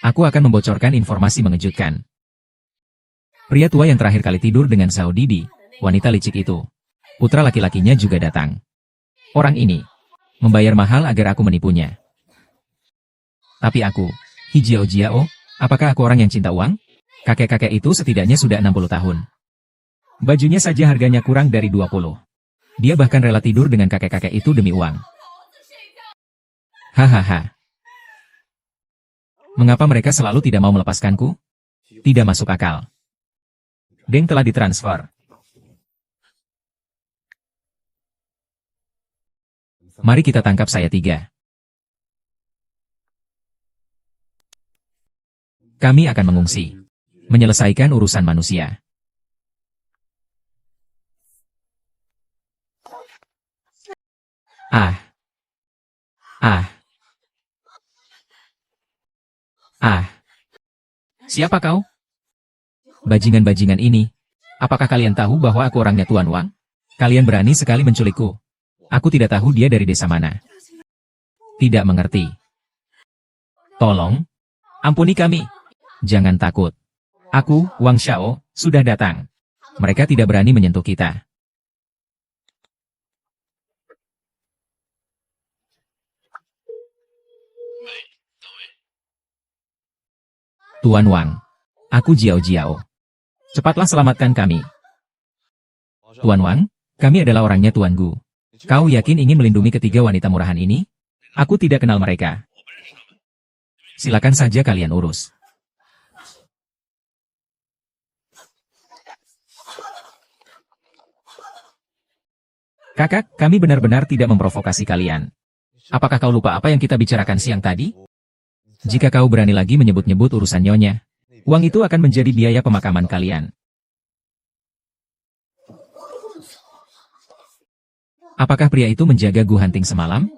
Speaker 1: aku akan membocorkan informasi mengejutkan. Pria tua yang terakhir kali tidur dengan Zhao Didi, wanita licik itu. Putra laki-lakinya juga datang. Orang ini, membayar mahal agar aku menipunya. Tapi aku, Hijiao Jiao, apakah aku orang yang cinta uang? Kakek-kakek itu setidaknya sudah 60 tahun. Bajunya saja harganya kurang dari 20. Dia bahkan rela tidur dengan kakek-kakek itu demi uang. Hahaha. Mengapa mereka selalu tidak mau melepaskanku? Tidak masuk akal. Deng telah ditransfer. Mari kita tangkap saya tiga. Kami akan mengungsi. Menyelesaikan urusan manusia. Siapa kau? Bajingan-bajingan ini. Apakah kalian tahu bahwa aku orangnya Tuan Wang? Kalian berani sekali menculikku. Aku tidak tahu dia dari desa mana. Tidak mengerti. Tolong, ampuni kami. Jangan takut. Aku, Wang Xiao, sudah datang. Mereka tidak berani menyentuh kita. Tuan Wang, aku Jiao Jiao. Cepatlah selamatkan kami. Tuan Wang, kami adalah orangnya Tuan Gu. Kau yakin ingin melindungi ketiga wanita murahan ini? Aku tidak kenal mereka. Silakan saja kalian urus. Kakak, kami benar-benar tidak memprovokasi kalian. Apakah kau lupa apa yang kita bicarakan siang tadi? Jika kau berani lagi menyebut-nyebut urusan nyonya, uang itu akan menjadi biaya pemakaman kalian. Apakah pria itu menjaga Gu Hanting semalam?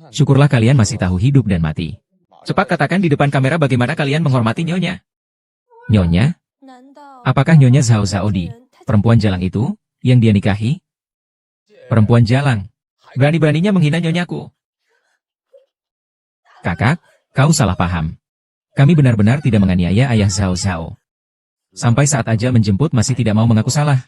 Speaker 1: Syukurlah kalian masih tahu hidup dan mati. Cepat katakan di depan kamera bagaimana kalian menghormati nyonya. Nyonya? Apakah nyonya Zhao Zhaodi, perempuan jalang itu, yang dia nikahi? Perempuan jalang. Berani-beraninya menghina nyonyaku. Kakak, kau salah paham. Kami benar-benar tidak menganiaya ayah Zhao Zhao. Sampai saat aja menjemput masih tidak mau mengaku salah.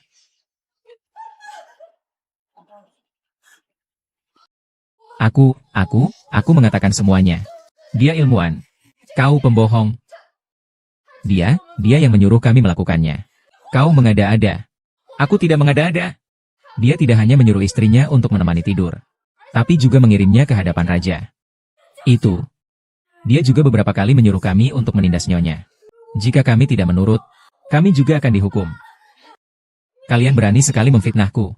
Speaker 1: Aku mengatakan semuanya. Dia ilmuwan. Kau pembohong. Dia yang menyuruh kami melakukannya. Kau mengada-ada. Aku tidak mengada-ada. Dia tidak hanya menyuruh istrinya untuk menemani tidur, tapi juga mengirimnya ke hadapan raja. Dia juga beberapa kali menyuruh kami untuk menindas nyonya. Jika kami tidak menurut, kami juga akan dihukum. Kalian berani sekali memfitnahku.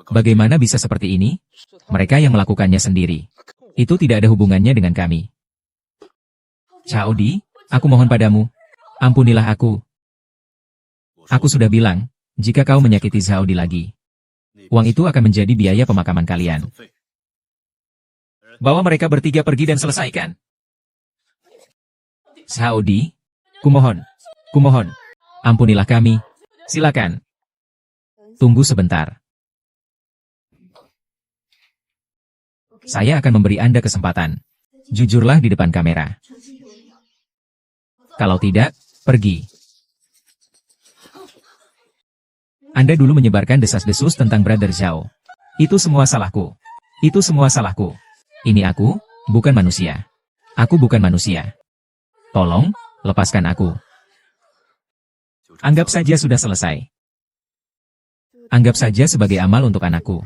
Speaker 1: Bagaimana bisa seperti ini? Mereka yang melakukannya sendiri. Itu tidak ada hubungannya dengan kami. Xiao Di, aku mohon padamu. Ampunilah aku. Aku sudah bilang, jika kau menyakiti Xiao Di lagi, uang itu akan menjadi biaya pemakaman kalian. Bawa mereka bertiga pergi dan selesaikan. Xiao Di, kumohon. Ampunilah kami. Silakan. Tunggu sebentar. Saya akan memberi Anda kesempatan. Jujurlah di depan kamera. Kalau tidak, pergi. Anda dulu menyebarkan desas-desus tentang Brother Zhao. Itu semua salahku. Ini aku, bukan manusia. Aku bukan manusia. Tolong, lepaskan aku. Anggap saja sudah selesai. Anggap saja sebagai amal untuk anakku.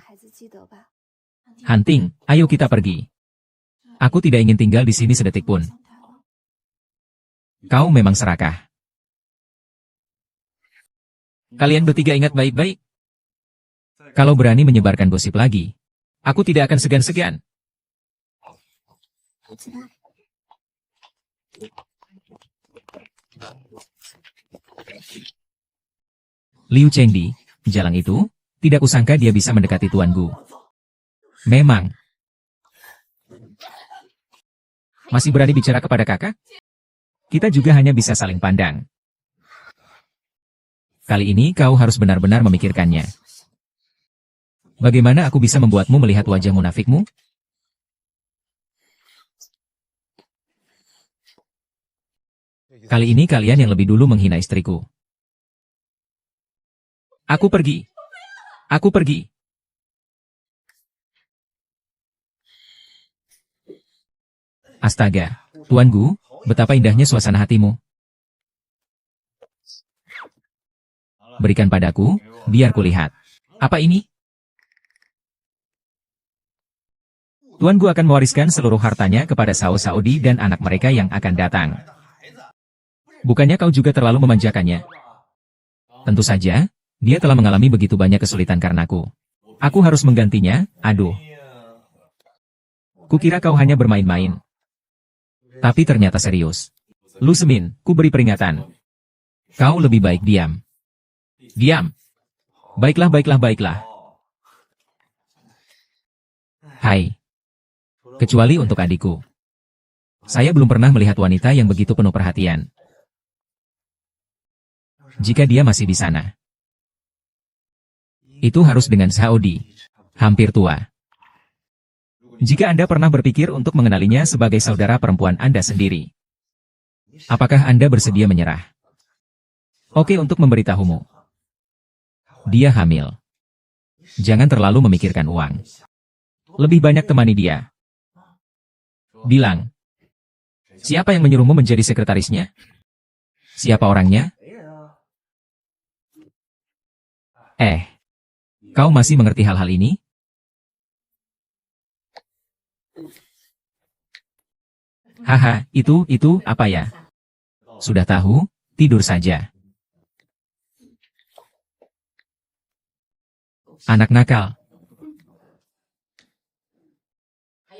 Speaker 1: Hunting, ayo kita pergi. Aku tidak ingin tinggal di sini sedetik pun. Kau memang serakah. Kalian bertiga ingat baik-baik. Kalau berani menyebarkan gosip lagi, aku tidak akan segan-segan. Liu Chengdi, jalang itu, tidak kusangka dia bisa mendekati Tuan Gu. Memang. Masih berani bicara kepada kakak? Kita juga hanya bisa saling pandang. Kali ini kau harus benar-benar memikirkannya. Bagaimana aku bisa membuatmu melihat wajah munafikmu? Kali ini kalian yang lebih dulu menghina istriku. Aku pergi. Aku pergi. Astaga, Tuan Gu, betapa indahnya suasana hatimu. Berikan padaku, biar kulihat. Apa ini? Tuan Gu akan mewariskan seluruh hartanya kepada Sao Saudi dan anak mereka yang akan datang. Bukannya kau juga terlalu memanjakannya? Tentu saja, dia telah mengalami begitu banyak kesulitan karenaku. Aku harus menggantinya, aduh. Kukira kau hanya bermain-main. Tapi ternyata serius. Lu Semin, ku beri peringatan. Kau lebih baik diam. Diam. Baiklah, baiklah, baiklah. Hai. Kecuali untuk adikku. Saya belum pernah melihat wanita yang begitu penuh perhatian. Jika dia masih di sana. Itu harus dengan Saudi. Hampir tua. Jika Anda pernah berpikir untuk mengenalinya sebagai saudara perempuan Anda sendiri. Apakah Anda bersedia menyerah? Oke untuk memberitahumu. Dia hamil. Jangan terlalu memikirkan uang. Lebih banyak temani dia. Bilang. Siapa yang menyuruhmu menjadi sekretarisnya? Siapa orangnya? Kau masih mengerti hal-hal ini? Haha, itu apa ya? Sudah tahu, tidur saja. Anak nakal.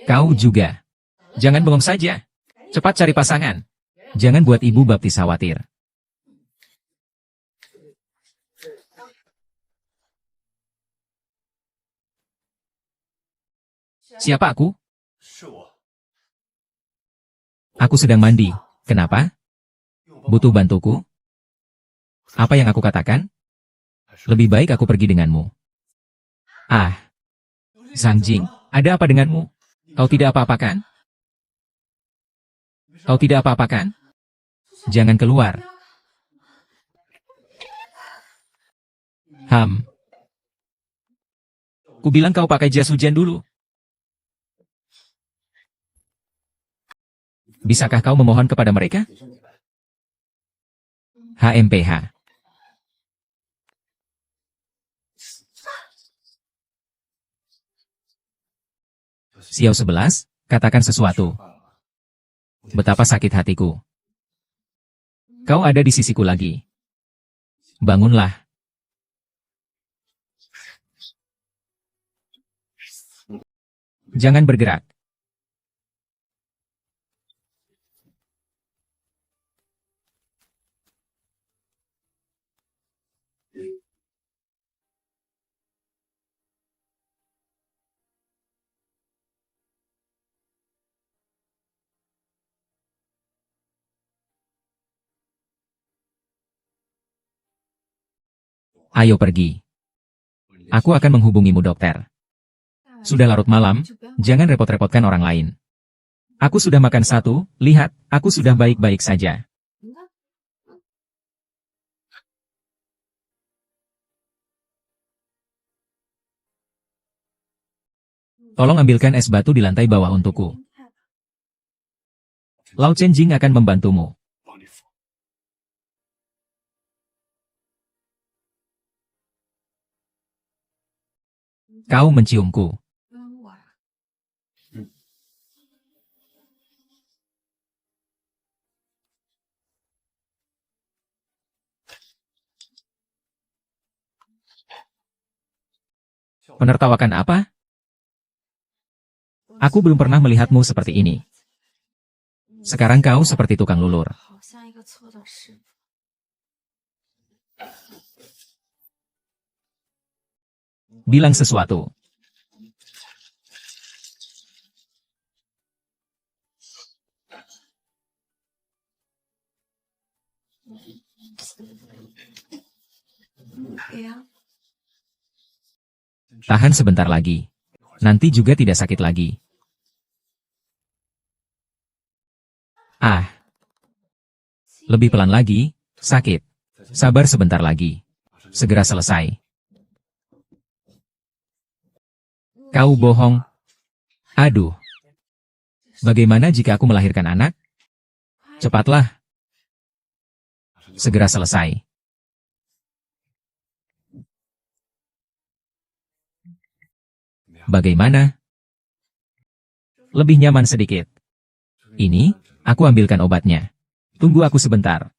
Speaker 1: Kau juga. Jangan bengong saja. Cepat cari pasangan. Jangan buat ibu baptis khawatir. Siapa aku? Aku sedang mandi. Kenapa? Butuh bantuku? Apa yang aku katakan? Lebih baik aku pergi denganmu. Sang Jing, ada apa denganmu? Kau tidak apa-apa kan? Kau tidak apa-apa kan? Jangan keluar. Ku bilang kau pakai jas hujan dulu. Bisakah kau memohon kepada mereka? HMPH. Xiao 11, katakan sesuatu. Betapa sakit hatiku. Kau ada di sisiku lagi. Bangunlah. Jangan bergerak. Ayo pergi. Aku akan menghubungimu dokter. Sudah larut malam, jangan repot-repotkan orang lain. Aku sudah makan satu, lihat, aku sudah baik-baik saja. Tolong ambilkan es batu di lantai bawah untukku. Lao Chen Jing akan membantumu. Kau menciumku. Menertawakan apa? Aku belum pernah melihatmu seperti ini. Sekarang kau seperti tukang lulur. Bilang sesuatu. Tahan sebentar lagi. Nanti juga tidak sakit lagi. Ah. Lebih pelan lagi, sakit. Sabar sebentar lagi. Segera selesai. Kau bohong. Aduh. Bagaimana jika aku melahirkan anak? Cepatlah. Segera selesai. Bagaimana? Lebih nyaman sedikit. Ini, aku ambilkan obatnya. Tunggu aku sebentar.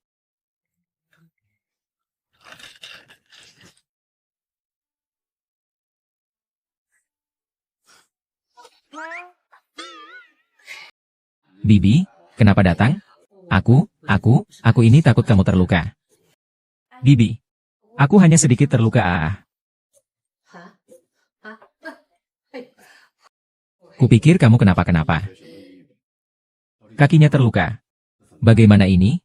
Speaker 1: Bibi, kenapa datang? Aku ini takut kamu terluka. Bibi, aku hanya sedikit terluka. Kupikir kamu kenapa-kenapa. Kakinya terluka. Bagaimana ini?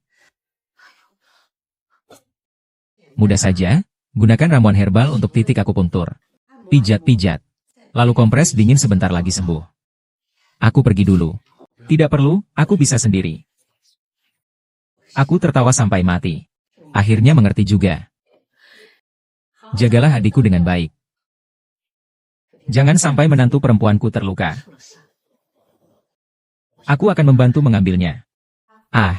Speaker 1: Mudah saja, gunakan ramuan herbal untuk titik akupuntur. Pijat-pijat. Lalu kompres dingin sebentar lagi sembuh. Aku pergi dulu. Tidak perlu, aku bisa sendiri. Aku tertawa sampai mati. Akhirnya mengerti juga. Jagalah adikku dengan baik. Jangan sampai menantu perempuanku terluka. Aku akan membantu mengambilnya. Ah.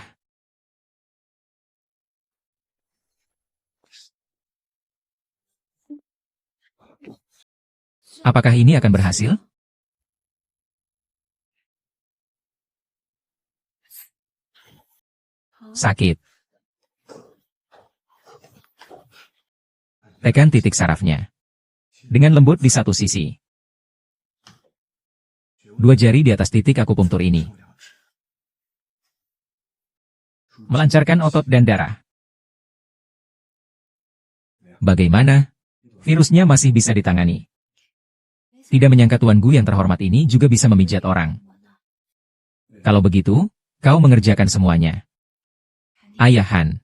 Speaker 1: Apakah ini akan berhasil? Sakit. Tekan titik sarafnya. Dengan lembut di satu sisi. 2 jari di atas titik akupunktur ini. Melancarkan otot dan darah. Bagaimana? Virusnya masih bisa ditangani. Tidak menyangka Tuan Gu yang terhormat ini juga bisa memijat orang. Kalau begitu, kau mengerjakan semuanya. Ayah Han.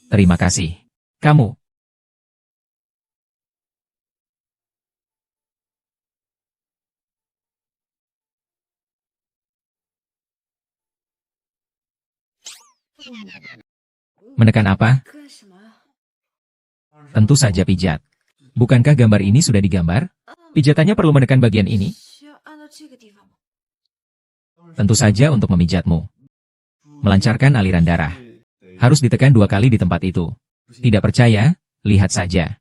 Speaker 1: Terima kasih. Kamu. Menekan apa? Tentu saja pijat. Bukankah gambar ini sudah digambar? Pijatannya perlu menekan bagian ini. Tentu saja untuk memijatmu. Melancarkan aliran darah. Harus ditekan 2 kali di tempat itu. Tidak percaya? Lihat saja.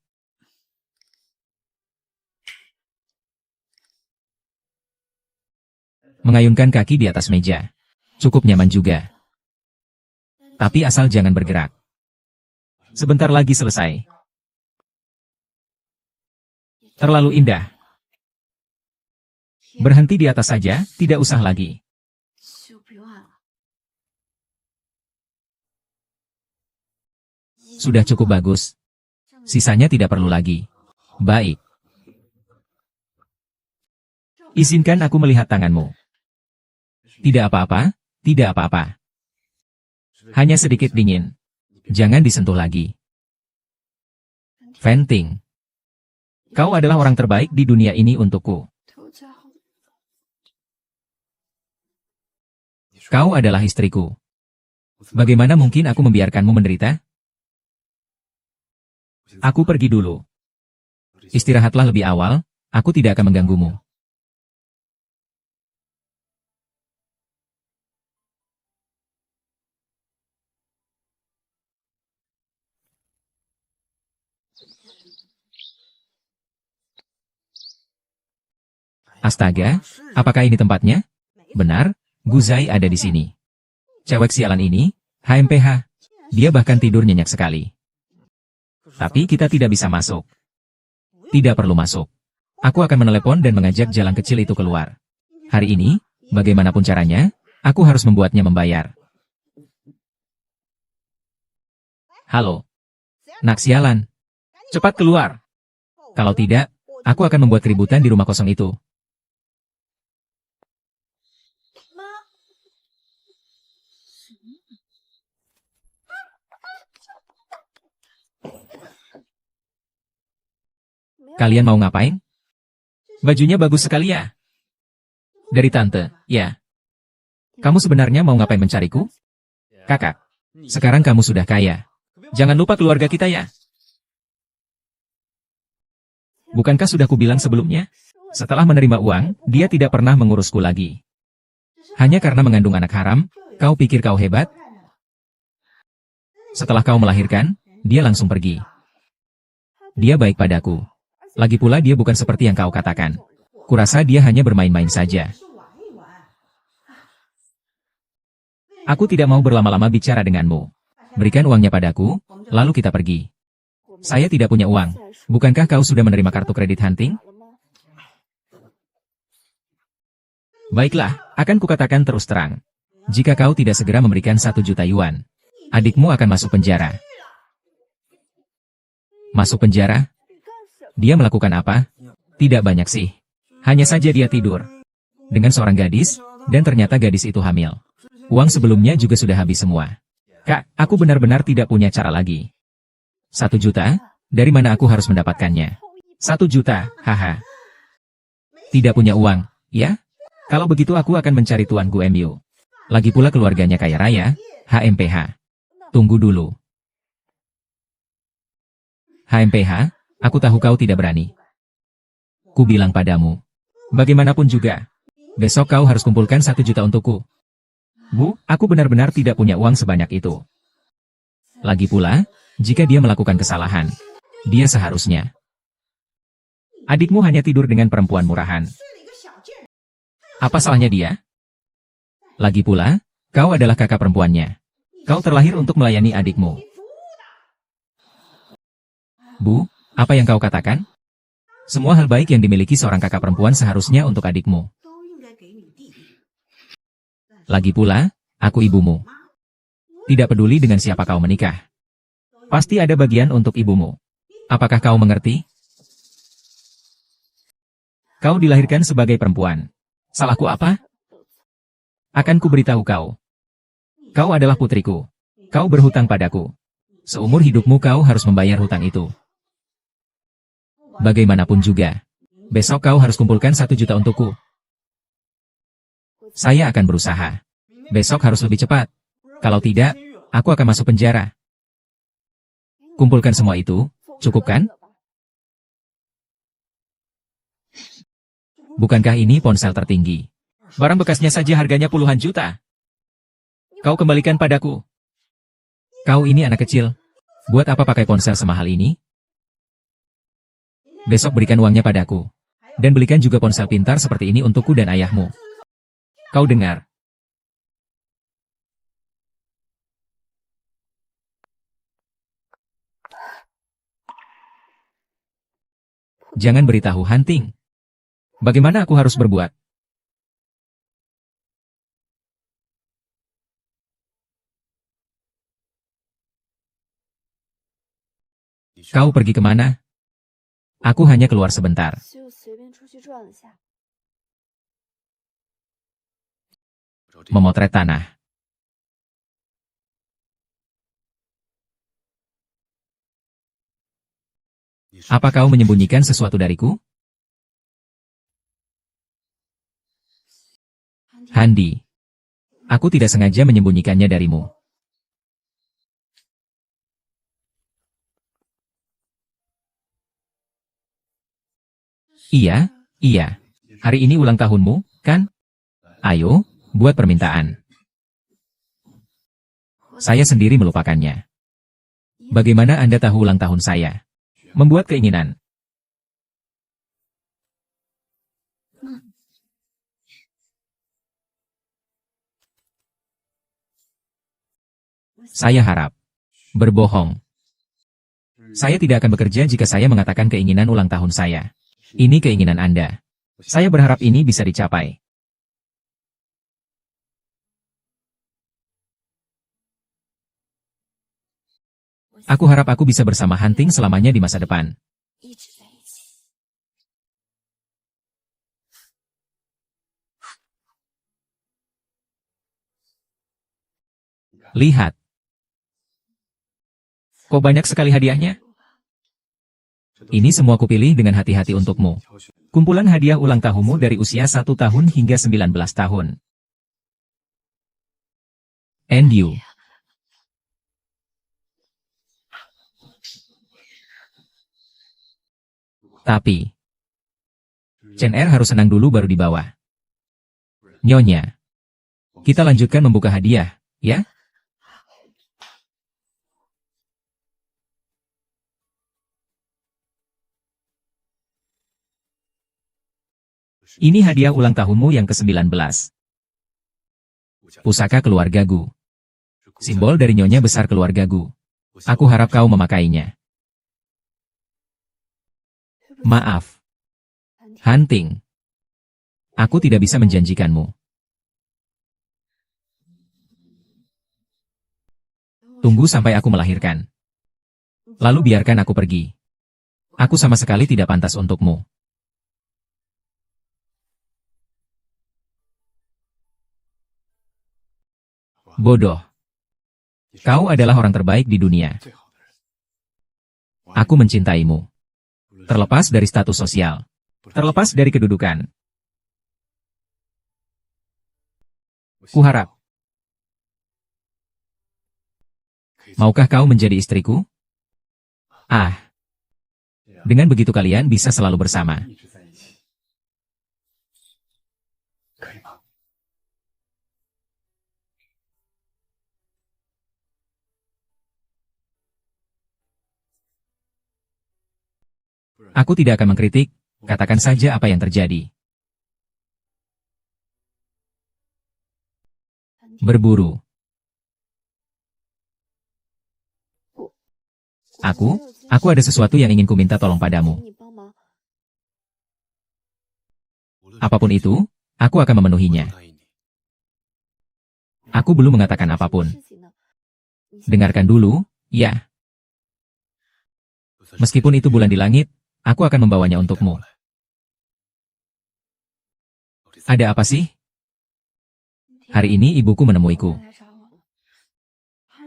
Speaker 1: Mengayunkan kaki di atas meja. Cukup nyaman juga. Tapi asal jangan bergerak. Sebentar lagi selesai. Terlalu indah. Berhenti di atas saja, tidak usah lagi. Sudah cukup bagus. Sisanya tidak perlu lagi. Baik. Izinkan aku melihat tanganmu. Tidak apa-apa, tidak apa-apa. Hanya sedikit dingin. Jangan disentuh lagi. Venting. Kau adalah orang terbaik di dunia ini untukku. Kau adalah istriku. Bagaimana mungkin aku membiarkanmu menderita? Aku pergi dulu. Istirahatlah lebih awal, aku tidak akan mengganggumu. Astaga, apakah ini tempatnya? Benar, Guzai ada di sini. Cewek sialan ini, HMPH. Dia bahkan tidur nyenyak sekali. Tapi kita tidak bisa masuk. Tidak perlu masuk. Aku akan menelepon dan mengajak jalan kecil itu keluar. Hari ini, bagaimanapun caranya, aku harus membuatnya membayar. Halo. Nak sialan. Cepat keluar. Kalau tidak, aku akan membuat keributan di rumah kosong itu. Kalian mau ngapain? Bajunya bagus sekali ya. Dari tante, ya. Kamu sebenarnya mau ngapain mencariku? Kakak, sekarang kamu sudah kaya. Jangan lupa keluarga kita ya. Bukankah sudah kubilang sebelumnya? Setelah menerima uang, dia tidak pernah mengurusku lagi. Hanya karena mengandung anak haram, kau pikir kau hebat? Setelah kau melahirkan, dia langsung pergi. Dia baik padaku. Lagi pula dia bukan seperti yang kau katakan. Kurasa dia hanya bermain-main saja. Aku tidak mau berlama-lama bicara denganmu. Berikan uangnya padaku, lalu kita pergi. Saya tidak punya uang. Bukankah kau sudah menerima kartu kredit hunting? Baiklah, akan kukatakan terus terang. Jika kau tidak segera memberikan 1 juta yuan, adikmu akan masuk penjara. Masuk penjara? Dia melakukan apa? Tidak banyak sih. Hanya saja dia tidur dengan seorang gadis, dan ternyata gadis itu hamil. Uang sebelumnya juga sudah habis semua. Kak, aku benar-benar tidak punya cara lagi. 1 juta? Dari mana aku harus mendapatkannya? 1 juta, haha. Tidak punya uang, ya? Kalau begitu aku akan mencari Tuan Gu Mu. Lagi pula keluarganya kaya raya, HMPH. Tunggu dulu. HMPH? Aku tahu kau tidak berani. Ku bilang padamu. Bagaimanapun juga. Besok kau harus kumpulkan 1 juta untukku. Bu, aku benar-benar tidak punya uang sebanyak itu. Lagi pula, jika dia melakukan kesalahan, dia seharusnya. Adikmu hanya tidur dengan perempuan murahan. Apa salahnya dia? Lagi pula, kau adalah kakak perempuannya. Kau terlahir untuk melayani adikmu. Bu, apa yang kau katakan? Semua hal baik yang dimiliki seorang kakak perempuan seharusnya untuk adikmu. Lagi pula, aku ibumu. Tidak peduli dengan siapa kau menikah. Pasti ada bagian untuk ibumu. Apakah kau mengerti? Kau dilahirkan sebagai perempuan. Salahku apa? Akan ku beritahu kau. Kau adalah putriku. Kau berhutang padaku. Seumur hidupmu kau harus membayar hutang itu. Bagaimanapun juga. Besok kau harus kumpulkan 1 juta untukku. Saya akan berusaha. Besok harus lebih cepat. Kalau tidak, aku akan masuk penjara. Kumpulkan semua itu, cukup kan? Bukankah ini ponsel tertinggi? Barang bekasnya saja harganya puluhan juta. Kau kembalikan padaku. Kau ini anak kecil. Buat apa pakai ponsel semahal ini? Besok berikan uangnya padaku. Dan belikan juga ponsel pintar seperti ini untukku dan ayahmu. Kau dengar? Jangan beritahu hunting. Bagaimana aku harus berbuat? Kau pergi kemana? Aku hanya keluar sebentar. Memotret tanah. Apa kau menyembunyikan sesuatu dariku? Handi. Aku tidak sengaja menyembunyikannya darimu. Iya, iya. Hari ini ulang tahunmu, kan? Ayo, buat permintaan. Saya sendiri melupakannya. Bagaimana Anda tahu ulang tahun saya? Membuat keinginan. Saya harap. Berbohong. Saya tidak akan bekerja jika saya mengatakan keinginan ulang tahun saya. Ini keinginan Anda. Saya berharap ini bisa dicapai. Aku harap aku bisa bersama Hunting selamanya di masa depan.
Speaker 2: 一直在一起。
Speaker 1: Lihat. Kok banyak sekali hadiahnya? Ini semua kupilih dengan hati-hati untukmu. Kumpulan hadiah ulang tahunmu dari usia 1 tahun hingga 19 tahun. And you. Tapi, Chen Er harus senang dulu baru dibawa. Nyonya, kita lanjutkan membuka hadiah, ya? Ini hadiah ulang tahunmu yang ke-19. Pusaka keluarga Gu. Simbol dari nyonya besar keluarga Gu. Aku harap kau memakainya. Maaf. Hunting. Aku tidak bisa menjanjikanmu. Tunggu sampai aku melahirkan. Lalu biarkan aku pergi. Aku sama sekali tidak pantas untukmu. Bodoh. Kau adalah orang terbaik di dunia. Aku mencintaimu. Terlepas dari status sosial. Terlepas dari kedudukan. Kuharap. Maukah kau menjadi istriku? Ah. Dengan begitu kalian bisa selalu bersama. Aku tidak akan mengkritik, katakan saja apa yang terjadi. Berburu. Aku ada sesuatu yang ingin ku minta tolong padamu. Apapun itu, aku akan memenuhinya. Aku belum mengatakan apapun. Dengarkan dulu, ya. Meskipun itu bulan di langit, aku akan membawanya untukmu. Ada apa sih? Hari ini ibuku menemuiku.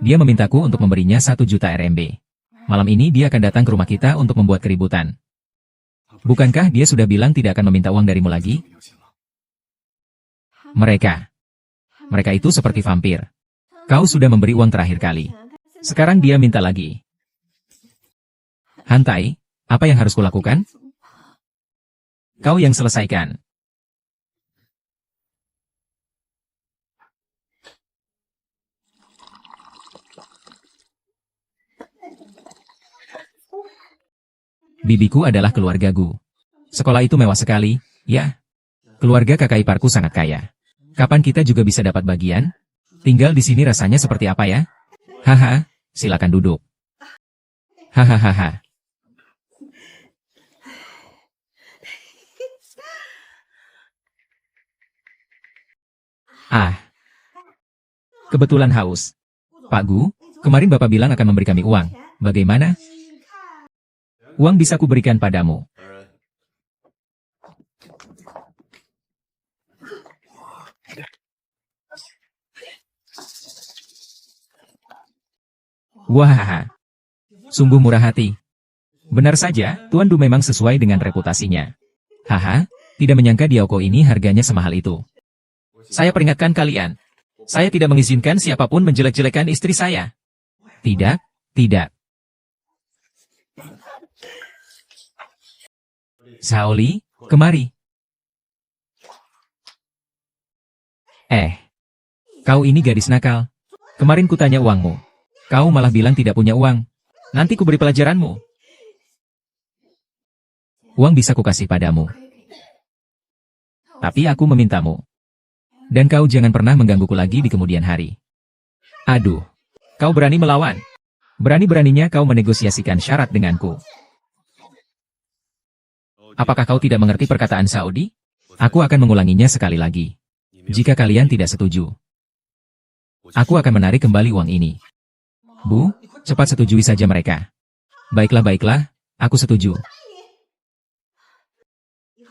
Speaker 1: Dia memintaku untuk memberinya 1 juta RMB. Malam ini dia akan datang ke rumah kita untuk membuat keributan. Bukankah dia sudah bilang tidak akan meminta uang darimu lagi? Mereka itu seperti vampir. Kau sudah memberi uang terakhir kali. Sekarang dia minta lagi. Hantai, apa yang harus kulakukan? Kau yang selesaikan. Bibiku adalah keluarga Gu. Sekolah itu mewah sekali, ya. Keluarga kakak iparku sangat kaya. Kapan kita juga bisa dapat bagian? Tinggal di sini rasanya seperti apa ya? Haha, silakan duduk. Hahaha. Ah. Kebetulan haus. Pak Gu, kemarin Bapak bilang akan memberi kami uang. Bagaimana? Uang bisa kuberikan padamu. Wah, sungguh murah hati. Benar saja, Tuan Du memang sesuai dengan reputasinya. Haha, tidak menyangka Diaoko ini harganya semahal itu. Saya peringatkan kalian. Saya tidak mengizinkan siapapun menjelek-jelekan istri saya. Tidak, tidak. Shaoli, kemari. Kau ini gadis nakal. Kemarin kutanya uangmu. Kau malah bilang tidak punya uang. Nanti kuberi pelajaranmu. Uang bisa kukasih padamu. Tapi aku memintamu. Dan kau jangan pernah menggangguku lagi di kemudian hari. Aduh. Kau berani melawan? Berani-beraninya kau menegosiasikan syarat denganku. Apakah kau tidak mengerti perkataan Saudi? Aku akan mengulanginya sekali lagi. Jika kalian tidak setuju, aku akan menarik kembali uang ini. Bu, cepat setujui saja mereka. Baiklah, aku setuju.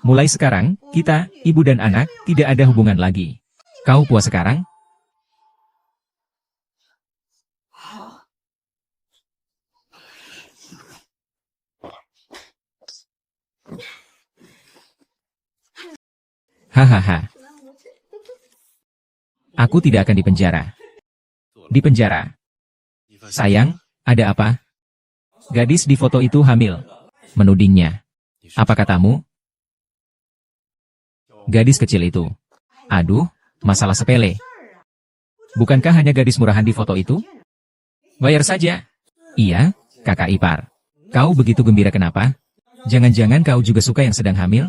Speaker 1: Mulai sekarang, kita, ibu dan anak, tidak ada hubungan lagi. Kau puas sekarang? Hahaha. Aku tidak akan dipenjara. Dipenjara. Sayang, ada apa? Gadis di foto itu hamil. Menudingnya. Apa katamu? Gadis kecil itu. Aduh, masalah sepele. Bukankah hanya gadis murahan di foto itu? Bayar saja. Iya, kakak ipar. Kau begitu gembira kenapa? Jangan-jangan kau juga suka yang sedang hamil?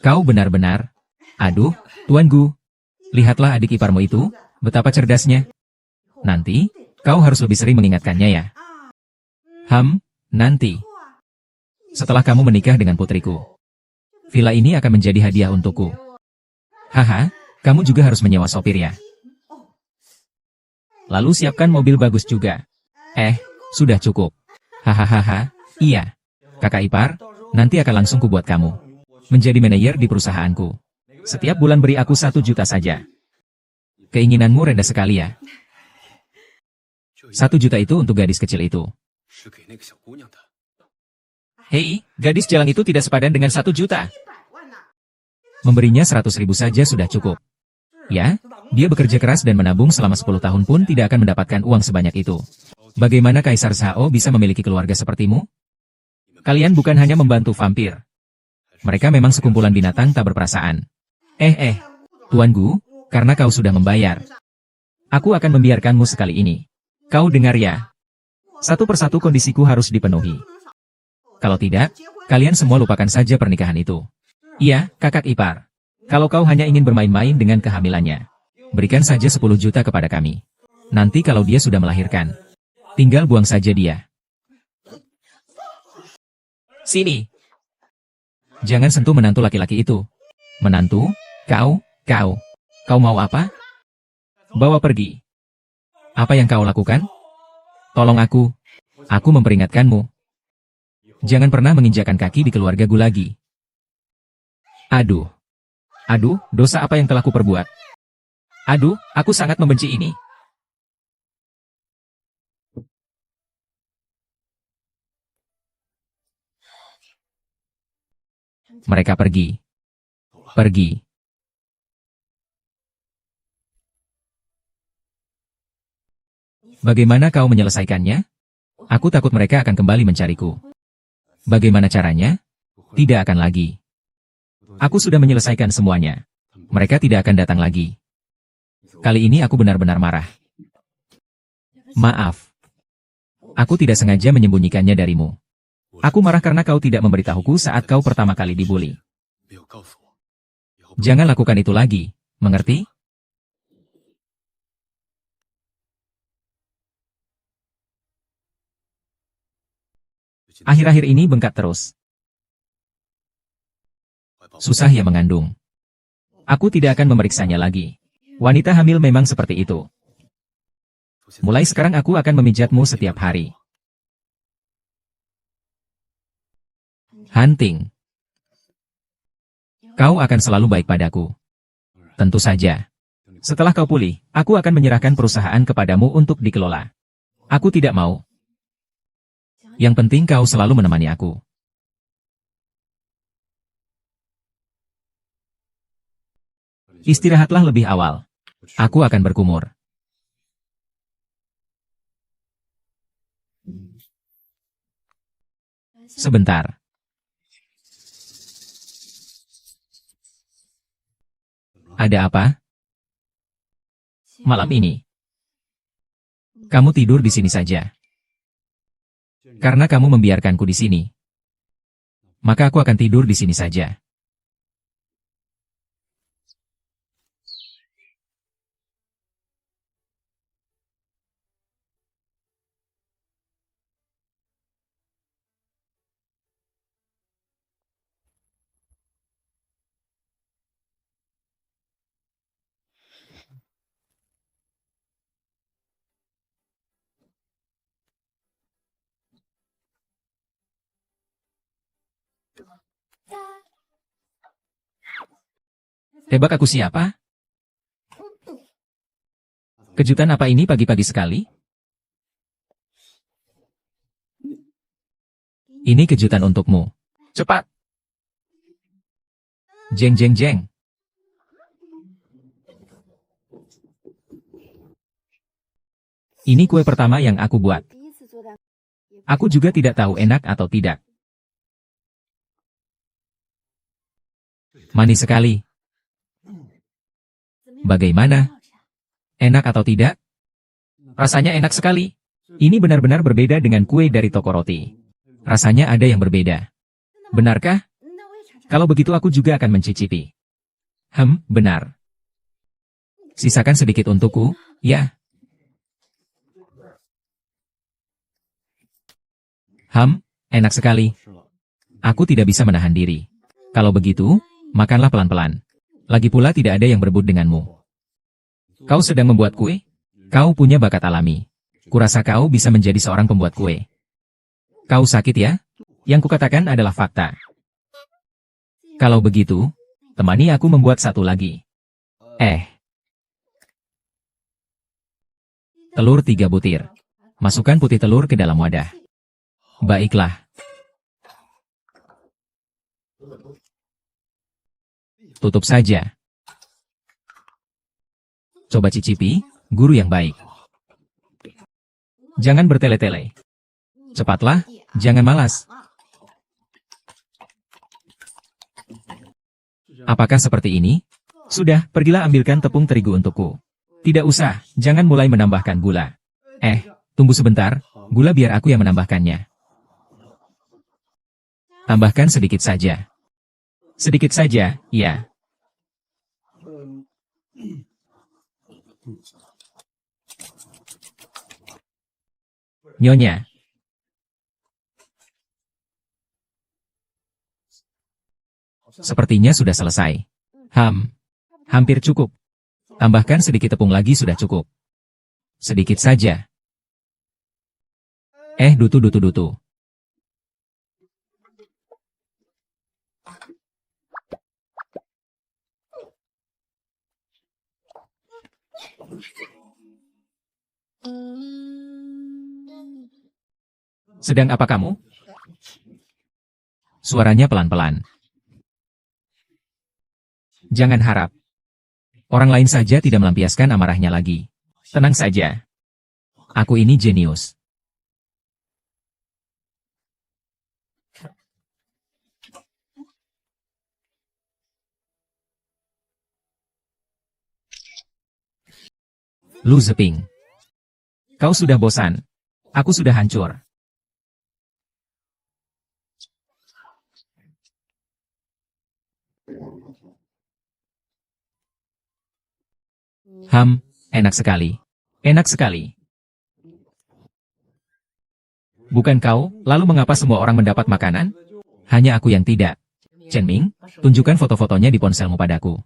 Speaker 1: Kau benar-benar. Aduh, tuanku. Lihatlah adik iparmu itu, betapa cerdasnya. Nanti, kau harus lebih sering mengingatkannya ya. Nanti. Setelah kamu menikah dengan putriku. Villa ini akan menjadi hadiah untukku. Haha, kamu juga harus menyewa sopir ya. Lalu siapkan mobil bagus juga. Sudah cukup. Hahaha, iya. Kakak ipar, nanti akan langsung kubuat kamu menjadi manajer di perusahaanku. Setiap bulan beri aku 1 juta saja. Keinginanmu rendah sekali ya. 1 juta itu untuk gadis kecil itu. Hei, gadis jalan itu tidak sepadan dengan 1 juta. Memberinya 100.000 saja sudah cukup. Ya, dia bekerja keras dan menabung selama 10 tahun pun tidak akan mendapatkan uang sebanyak itu. Bagaimana Kaisar Zhao bisa memiliki keluarga sepertimu? Kalian bukan hanya membantu vampir. Mereka memang sekumpulan binatang tak berperasaan. Tuanku, karena kau sudah membayar. Aku akan membiarkanmu sekali ini. Kau dengar ya? Satu persatu kondisiku harus dipenuhi. Kalau tidak, kalian semua lupakan saja pernikahan itu. Iya, kakak ipar. Kalau kau hanya ingin bermain-main dengan kehamilannya, berikan saja 10 juta kepada kami. Nanti kalau dia sudah melahirkan, tinggal buang saja dia. Sini. Jangan sentuh menantu laki-laki itu. Menantu? Kau mau apa? Bawa pergi. Apa yang kau lakukan? Tolong aku. Aku memperingatkanmu. Jangan pernah menginjakan kaki di keluargaku lagi. Aduh, dosa apa yang telah kuperbuat? Aduh, aku sangat membenci ini. Mereka pergi. Bagaimana kau menyelesaikannya? Aku takut mereka akan kembali mencariku. Bagaimana caranya? Tidak akan lagi. Aku sudah menyelesaikan semuanya. Mereka tidak akan datang lagi. Kali ini aku benar-benar marah. Maaf. Aku tidak sengaja menyembunyikannya darimu. Aku marah karena kau tidak memberitahuku saat kau pertama kali dibully. Jangan lakukan itu lagi, mengerti? Akhir-akhir ini bengkak terus. Susah ya mengandung. Aku tidak akan memeriksanya lagi. Wanita hamil memang seperti itu. Mulai sekarang aku akan memijatmu setiap hari. Hunting. Kau akan selalu baik padaku. Tentu saja. Setelah kau pulih, aku akan menyerahkan perusahaan kepadamu untuk dikelola. Aku tidak mau. Yang penting kau selalu menemani aku. Istirahatlah lebih awal. Aku akan berkumur. Sebentar. Ada apa? Malam ini. Kamu tidur di sini saja. Karena kamu membiarkanku di sini. Maka aku akan tidur di sini saja. Tebak aku siapa? Kejutan apa ini pagi-pagi sekali? Ini kejutan untukmu. Cepat! Jeng jeng jeng. Ini kue pertama yang aku buat. Aku juga tidak tahu enak atau tidak. Manis sekali. Bagaimana? Enak atau tidak? Rasanya enak sekali. Ini benar-benar berbeda dengan kue dari toko roti. Rasanya ada yang berbeda. Benarkah? Kalau begitu aku juga akan mencicipi. Benar. Sisakan sedikit untukku, ya. Enak sekali. Aku tidak bisa menahan diri. Kalau begitu, makanlah pelan-pelan. Lagi pula tidak ada yang berebut denganmu. Kau sedang membuat kue? Kau punya bakat alami. Kurasa kau bisa menjadi seorang pembuat kue. Kau sakit ya? Yang kukatakan adalah fakta. Kalau begitu, temani aku membuat satu lagi. Telur 3 butir. Masukkan putih telur ke dalam wadah. Baiklah. Tutup saja. Coba cicipi, guru yang baik. Jangan bertele-tele. Cepatlah, jangan malas. Apakah seperti ini? Sudah, pergilah ambilkan tepung terigu untukku. Tidak usah, jangan mulai menambahkan gula. Tunggu sebentar, gula biar aku yang menambahkannya. Tambahkan sedikit saja. Sedikit saja, ya. Nyonya. Sepertinya sudah selesai. Hampir cukup. Tambahkan sedikit tepung lagi sudah cukup. Sedikit saja. Dutu. Sedang apa kamu? Suaranya pelan-pelan. Jangan harap. Orang lain saja tidak melampiaskan amarahnya lagi. Tenang saja. Aku ini jenius. Lu Zeping. Kau sudah bosan. Aku sudah hancur. Enak sekali. Enak sekali. Bukan kau, lalu mengapa semua orang mendapat makanan? Hanya aku yang tidak. Chen Ming, tunjukkan foto-fotonya di ponselmu padaku.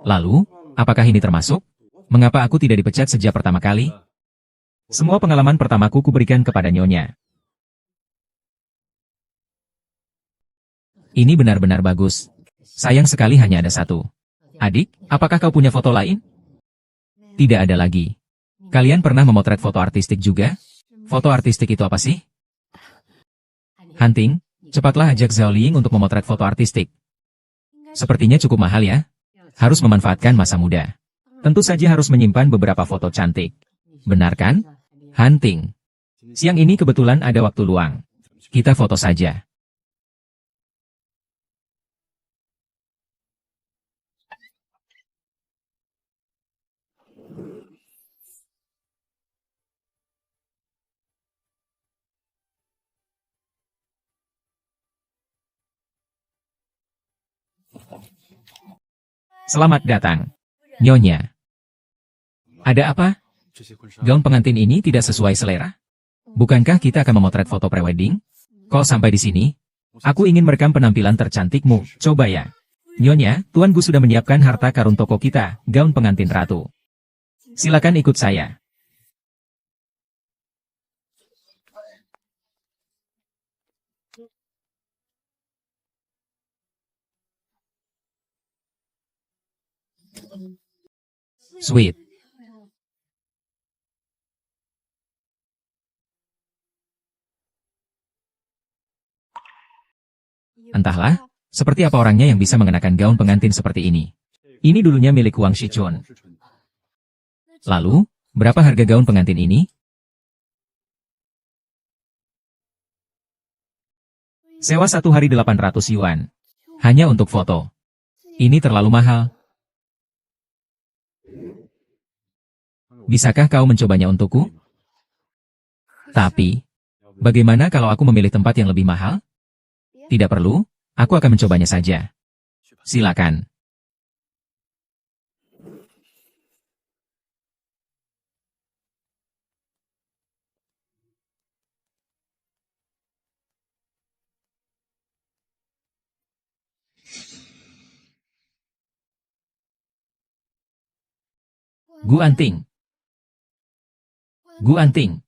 Speaker 1: Lalu, apakah ini termasuk? Mengapa aku tidak dipecat sejak pertama kali? Semua pengalaman pertamaku kuberikan kepada Nyonya. Ini benar-benar bagus. Sayang sekali hanya ada satu. Adik, apakah kau punya foto lain? Tidak ada lagi. Kalian pernah memotret foto artistik juga? Foto artistik itu apa sih? Hunting, cepatlah ajak Zhao Ling untuk memotret foto artistik. Sepertinya cukup mahal ya? Harus memanfaatkan masa muda. Tentu saja harus menyimpan beberapa foto cantik. Benar kan? Hunting. Siang ini kebetulan ada waktu luang. Kita foto saja. Selamat datang, Nyonya. Ada apa? Gaun pengantin ini tidak sesuai selera? Bukankah kita akan memotret foto prewedding? Kok sampai di sini? Aku ingin merekam penampilan tercantikmu, coba ya. Nyonya, Tuan Gu sudah menyiapkan harta karun toko kita, gaun pengantin ratu. Silakan ikut saya. Sweet. Entahlah, seperti apa orangnya yang bisa mengenakan gaun pengantin seperti ini. Ini dulunya milik Wang Shichun. Lalu, berapa harga gaun pengantin ini? Sewa 1 hari 800 yuan. Hanya untuk foto. Ini terlalu mahal. Bisakah kau mencobanya untukku? Tapi, bagaimana kalau aku memilih tempat yang lebih mahal? Tidak perlu, aku akan mencobanya saja. Silakan. Gu Anting. Gu Anting.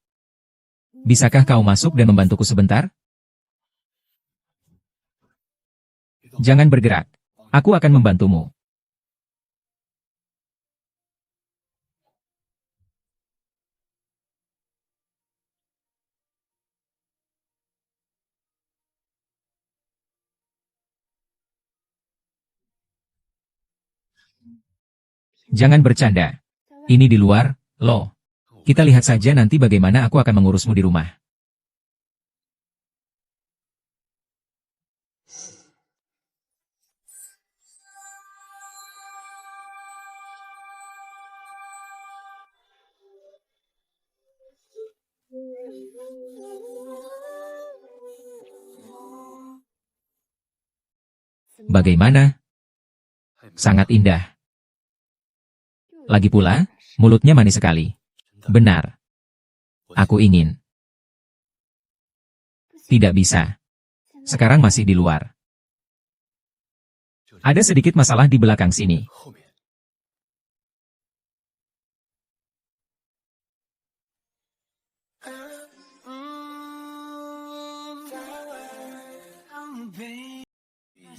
Speaker 1: Bisakah kau masuk dan membantuku sebentar? Jangan bergerak. Aku akan membantumu. Jangan bercanda. Ini di luar, loh. Kita lihat saja nanti bagaimana aku akan mengurusmu di rumah. Bagaimana? Sangat indah. Lagi pula, mulutnya manis sekali. Benar. Aku ingin. Tidak bisa. Sekarang masih di luar. Ada sedikit masalah di belakang sini.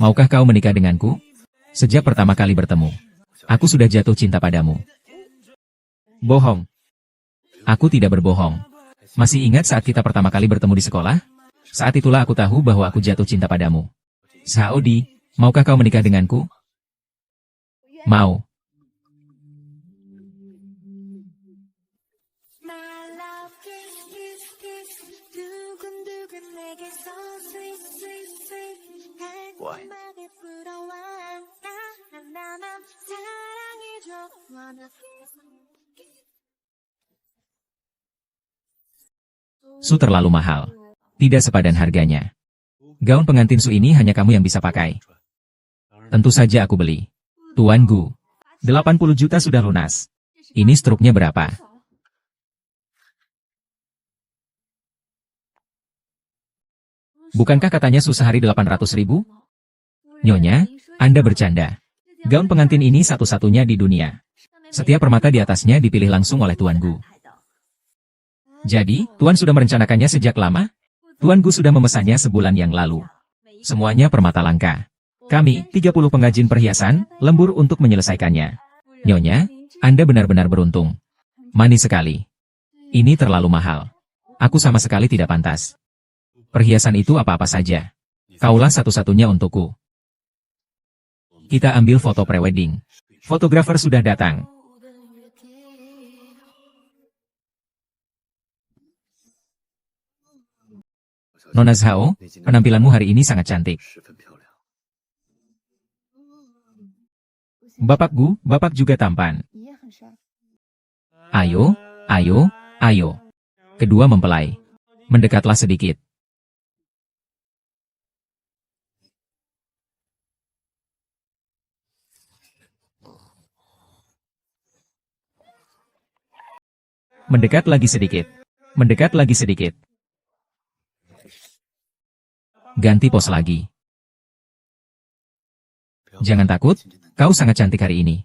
Speaker 1: Maukah kau menikah denganku? Sejak pertama kali bertemu, aku sudah jatuh cinta padamu. Bohong. Aku tidak berbohong. Masih ingat saat kita pertama kali bertemu di sekolah? Saat itulah aku tahu bahwa aku jatuh cinta padamu. Saudi, maukah kau menikah denganku? Mau.
Speaker 2: My love kiss kiss 두근두근 내게서 sweet sweet sweet 달콤하게 불어와 나만 사랑해줘 wanna kiss
Speaker 1: Su terlalu mahal. Tidak sepadan harganya. Gaun pengantin Su ini hanya kamu yang bisa pakai. Tentu saja aku beli. Tuan Gu. 80 juta sudah lunas. Ini struknya berapa? Bukankah katanya Su sehari 800 ribu? Nyonya, Anda bercanda. Gaun pengantin ini satu-satunya di dunia. Setiap permata di atasnya dipilih langsung oleh Tuan Gu. Jadi, Tuan sudah merencanakannya sejak lama? Tuan Gu sudah memesannya sebulan yang lalu. Semuanya permata langka. Kami, 30 pengrajin perhiasan, lembur untuk menyelesaikannya. Nyonya, Anda benar-benar beruntung. Manis sekali. Ini terlalu mahal. Aku sama sekali tidak pantas. Perhiasan itu apa-apa saja. Kaulah satu-satunya untukku. Kita ambil foto prewedding. Fotografer sudah datang. Nona Zhao, penampilanmu hari ini sangat cantik. Bapak Gu, Bapak juga tampan. Ayo, ayo, ayo. Kedua mempelai. Mendekatlah sedikit. Mendekat lagi sedikit. Mendekat lagi sedikit. Ganti pos lagi. Jangan takut, kau sangat cantik hari ini.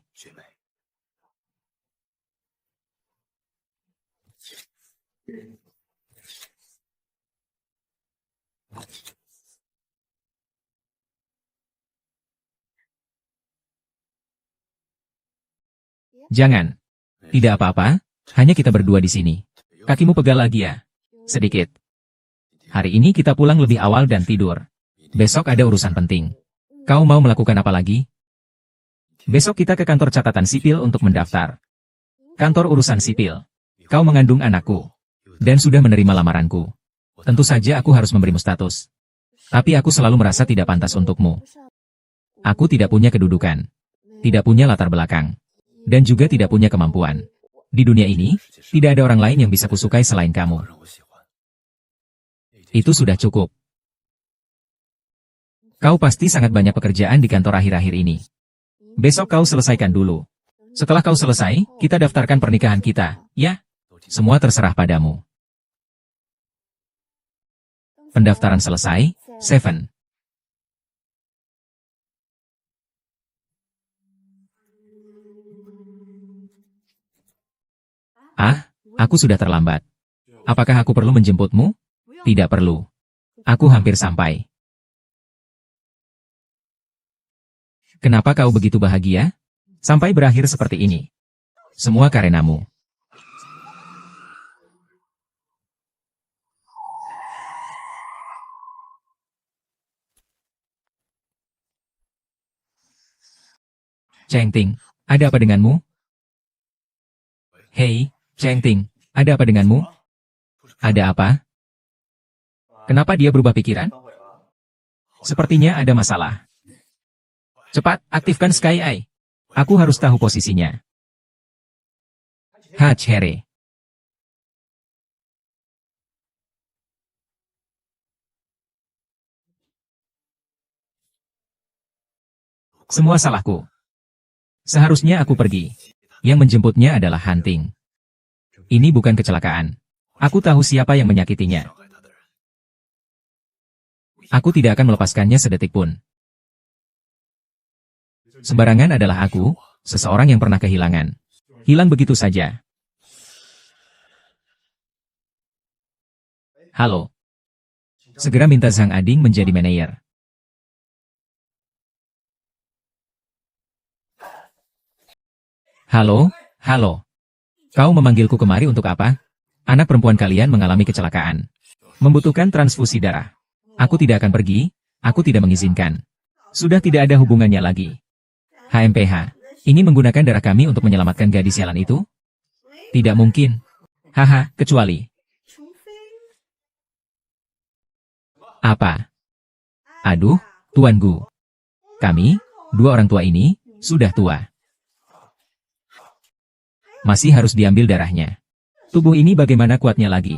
Speaker 1: Jangan. Tidak apa-apa, hanya kita berdua di sini. Kakimu pegal lagi ya? Sedikit. Hari ini kita pulang lebih awal dan tidur. Besok ada urusan penting. Kau mau melakukan apa lagi? Besok kita ke kantor catatan sipil untuk mendaftar. Kantor urusan sipil. Kau mengandung anakku. Dan sudah menerima lamaranku. Tentu saja aku harus memberimu status. Tapi aku selalu merasa tidak pantas untukmu. Aku tidak punya kedudukan. Tidak punya latar belakang. Dan juga tidak punya kemampuan. Di dunia ini, tidak ada orang lain yang bisa kusukai selain kamu. Itu sudah cukup. Kau pasti sangat banyak pekerjaan di kantor akhir-akhir ini. Besok kau selesaikan dulu. Setelah kau selesai, kita daftarkan pernikahan kita, ya? Semua terserah padamu. Pendaftaran selesai, Seven. Ah, aku sudah terlambat. Apakah aku perlu menjemputmu? Tidak perlu. Aku hampir sampai. Kenapa kau begitu bahagia? Sampai berakhir seperti ini. Semua karenamu. Cheng Ting, ada apa denganmu? Hei, Cheng Ting, ada apa denganmu? Ada apa? Kenapa dia berubah pikiran? Sepertinya ada masalah. Cepat, aktifkan Sky Eye. Aku harus tahu posisinya. Here. Semua salahku. Seharusnya aku pergi. Yang menjemputnya adalah Hunting. Ini bukan kecelakaan. Aku tahu siapa yang menyakitinya. Aku tidak akan melepaskannya sedetik pun. Sembarangan adalah aku, seseorang yang pernah kehilangan. Hilang begitu saja. Halo. Segera minta Zhang Ading menjadi manajer. Halo, halo. Kau memanggilku kemari untuk apa? Anak perempuan kalian mengalami kecelakaan. Membutuhkan transfusi darah. Aku tidak akan pergi, aku tidak mengizinkan. Sudah tidak ada hubungannya lagi. HMPH, ingin menggunakan darah kami untuk menyelamatkan gadis sialan itu? Tidak mungkin. Haha, kecuali. Apa? Aduh, Tuan Gu. Kami, dua orang tua ini, sudah tua. Masih harus diambil darahnya. Tubuh ini bagaimana kuatnya lagi?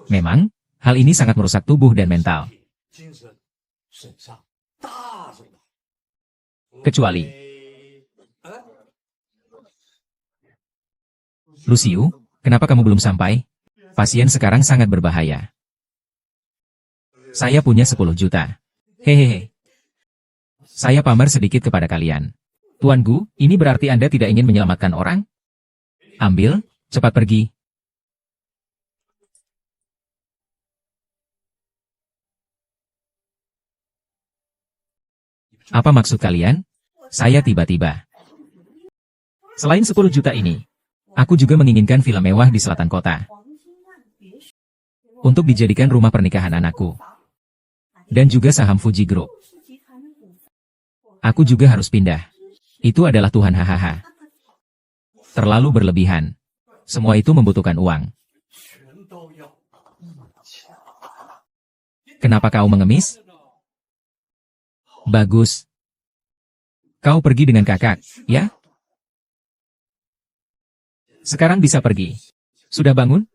Speaker 1: Memang, hal ini sangat merusak tubuh dan mental. Kecuali. Lucio, kenapa kamu belum sampai? Pasien sekarang sangat berbahaya. Saya punya 10 juta. Hehehe. Saya pamer sedikit kepada kalian. Tuan Gu, ini berarti Anda tidak ingin menyelamatkan orang? Ambil, cepat pergi. Apa maksud kalian? Saya tiba-tiba. Selain 10 juta ini, aku juga menginginkan villa mewah di selatan kota. Untuk dijadikan rumah pernikahan anakku. Dan juga saham Fuji Group. Aku juga harus pindah. Itu adalah Tuhan hahaha. Terlalu berlebihan. Semua itu membutuhkan uang. Kenapa kau mengemis? Bagus. Kau pergi dengan kakak, ya? Sekarang bisa pergi. Sudah bangun?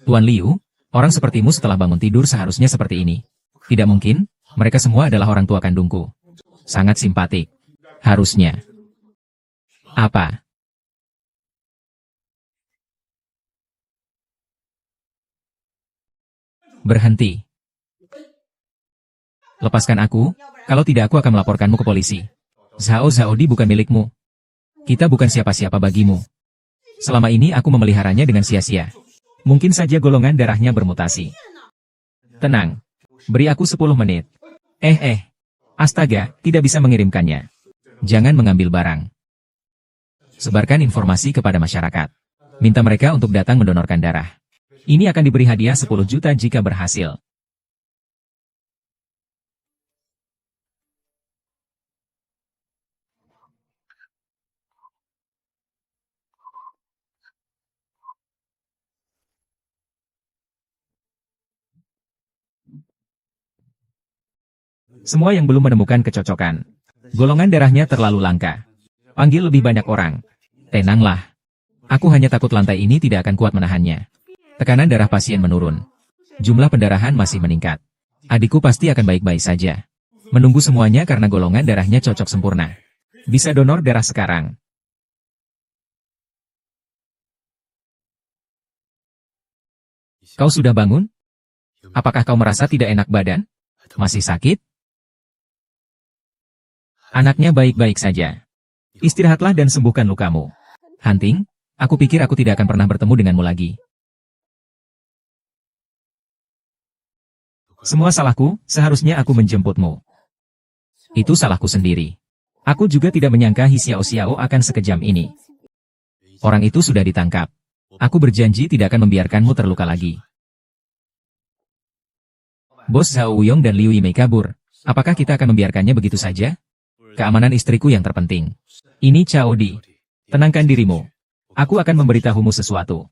Speaker 1: Tuan Liu, orang sepertimu setelah bangun tidur seharusnya seperti ini. Tidak mungkin, mereka semua adalah orang tua kandungku. Sangat simpatik. Harusnya. Apa? Berhenti. Lepaskan aku, kalau tidak aku akan melaporkanmu ke polisi. Zhao Zhaodi bukan milikmu. Kita bukan siapa-siapa bagimu. Selama ini aku memeliharanya dengan sia-sia. Mungkin saja golongan darahnya bermutasi. Tenang. Beri aku 10 menit. Astaga, tidak bisa mengirimkannya. Jangan mengambil barang. Sebarkan informasi kepada masyarakat. Minta mereka untuk datang mendonorkan darah. Ini akan diberi hadiah 10 juta jika berhasil. Semua yang belum menemukan kecocokan. Golongan darahnya terlalu langka. Panggil lebih banyak orang. Tenanglah. Aku hanya takut lantai ini tidak akan kuat menahannya. Tekanan darah pasien menurun. Jumlah pendarahan masih meningkat. Adikku pasti akan baik-baik saja. Menunggu semuanya karena golongan darahnya cocok sempurna. Bisa donor darah sekarang. Kau sudah bangun? Apakah kau merasa tidak enak badan? Masih sakit? Anaknya baik-baik saja. Istirahatlah dan sembuhkan lukamu. Hunting, aku pikir aku tidak akan pernah bertemu denganmu lagi. Semua salahku, seharusnya aku menjemputmu. Itu salahku sendiri. Aku juga tidak menyangka Xiao Xiao akan sekejam ini. Orang itu sudah ditangkap. Aku berjanji tidak akan membiarkanmu terluka lagi. Bos Zhao Wuyong dan Liu Yimei kabur. Apakah kita akan membiarkannya begitu saja? Keamanan istriku yang terpenting. Ini Cao Di. Tenangkan dirimu. Aku akan memberitahumu sesuatu.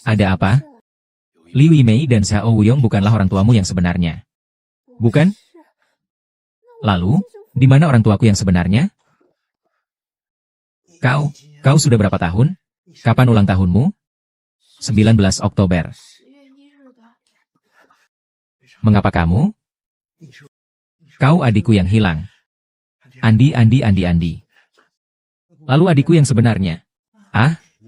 Speaker 1: Ada apa? Liu Yimei dan Zhao Wuyong bukanlah orang tuamu yang sebenarnya. Bukan? Lalu, di mana orang tuaku yang sebenarnya? Kau sudah berapa tahun? Kapan ulang tahunmu? 19 Oktober. Mengapa kamu? Kau adikku yang hilang. Andi. Lalu adikku yang sebenarnya?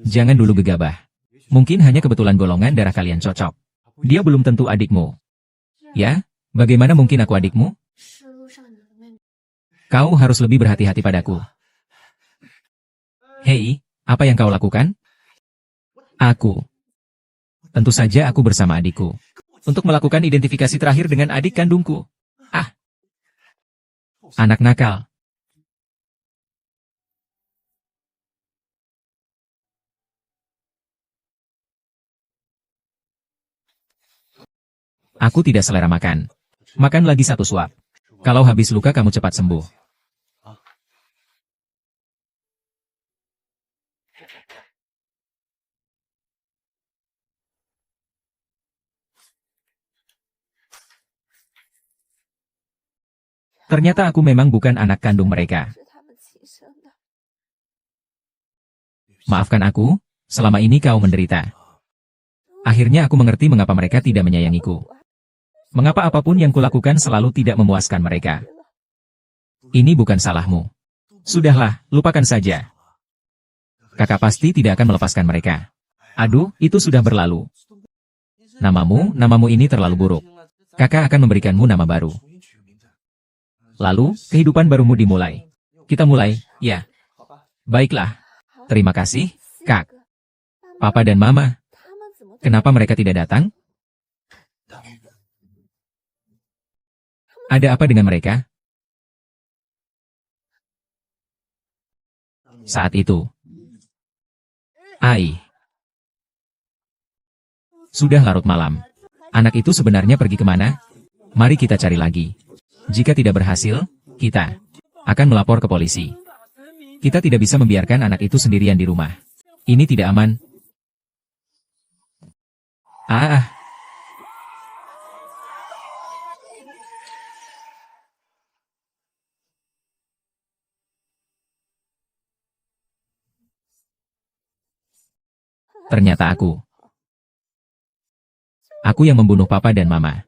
Speaker 1: Jangan dulu gegabah. Mungkin hanya kebetulan golongan darah kalian cocok. Dia belum tentu adikmu. Ya, bagaimana mungkin aku adikmu? Kau harus lebih berhati-hati padaku. Hei, apa yang kau lakukan? Aku. Tentu saja aku bersama adikku. Untuk melakukan identifikasi terakhir dengan adik kandungku. Anak nakal. Aku tidak selera makan. Makan lagi satu suap. Kalau habis luka kamu cepat sembuh. Ternyata aku memang bukan anak kandung mereka. Maafkan aku, selama ini kau menderita. Akhirnya aku mengerti mengapa mereka tidak menyayangiku. Mengapa apapun yang kulakukan selalu tidak memuaskan mereka. Ini bukan salahmu. Sudahlah, lupakan saja. Kakak pasti tidak akan melepaskan mereka. Aduh, itu sudah berlalu. Namamu ini terlalu buruk. Kakak akan memberikanmu nama baru. Lalu, kehidupan barumu dimulai. Kita mulai, ya. Baiklah. Terima kasih, Kak. Papa dan Mama. Kenapa mereka tidak datang? Ada apa dengan mereka? Saat itu. Sudah larut malam. Anak itu sebenarnya pergi kemana? Mari kita cari lagi. Jika tidak berhasil, kita akan melapor ke polisi. Kita tidak bisa membiarkan anak itu sendirian di rumah. Ini tidak aman. Ternyata aku yang membunuh Papa dan Mama.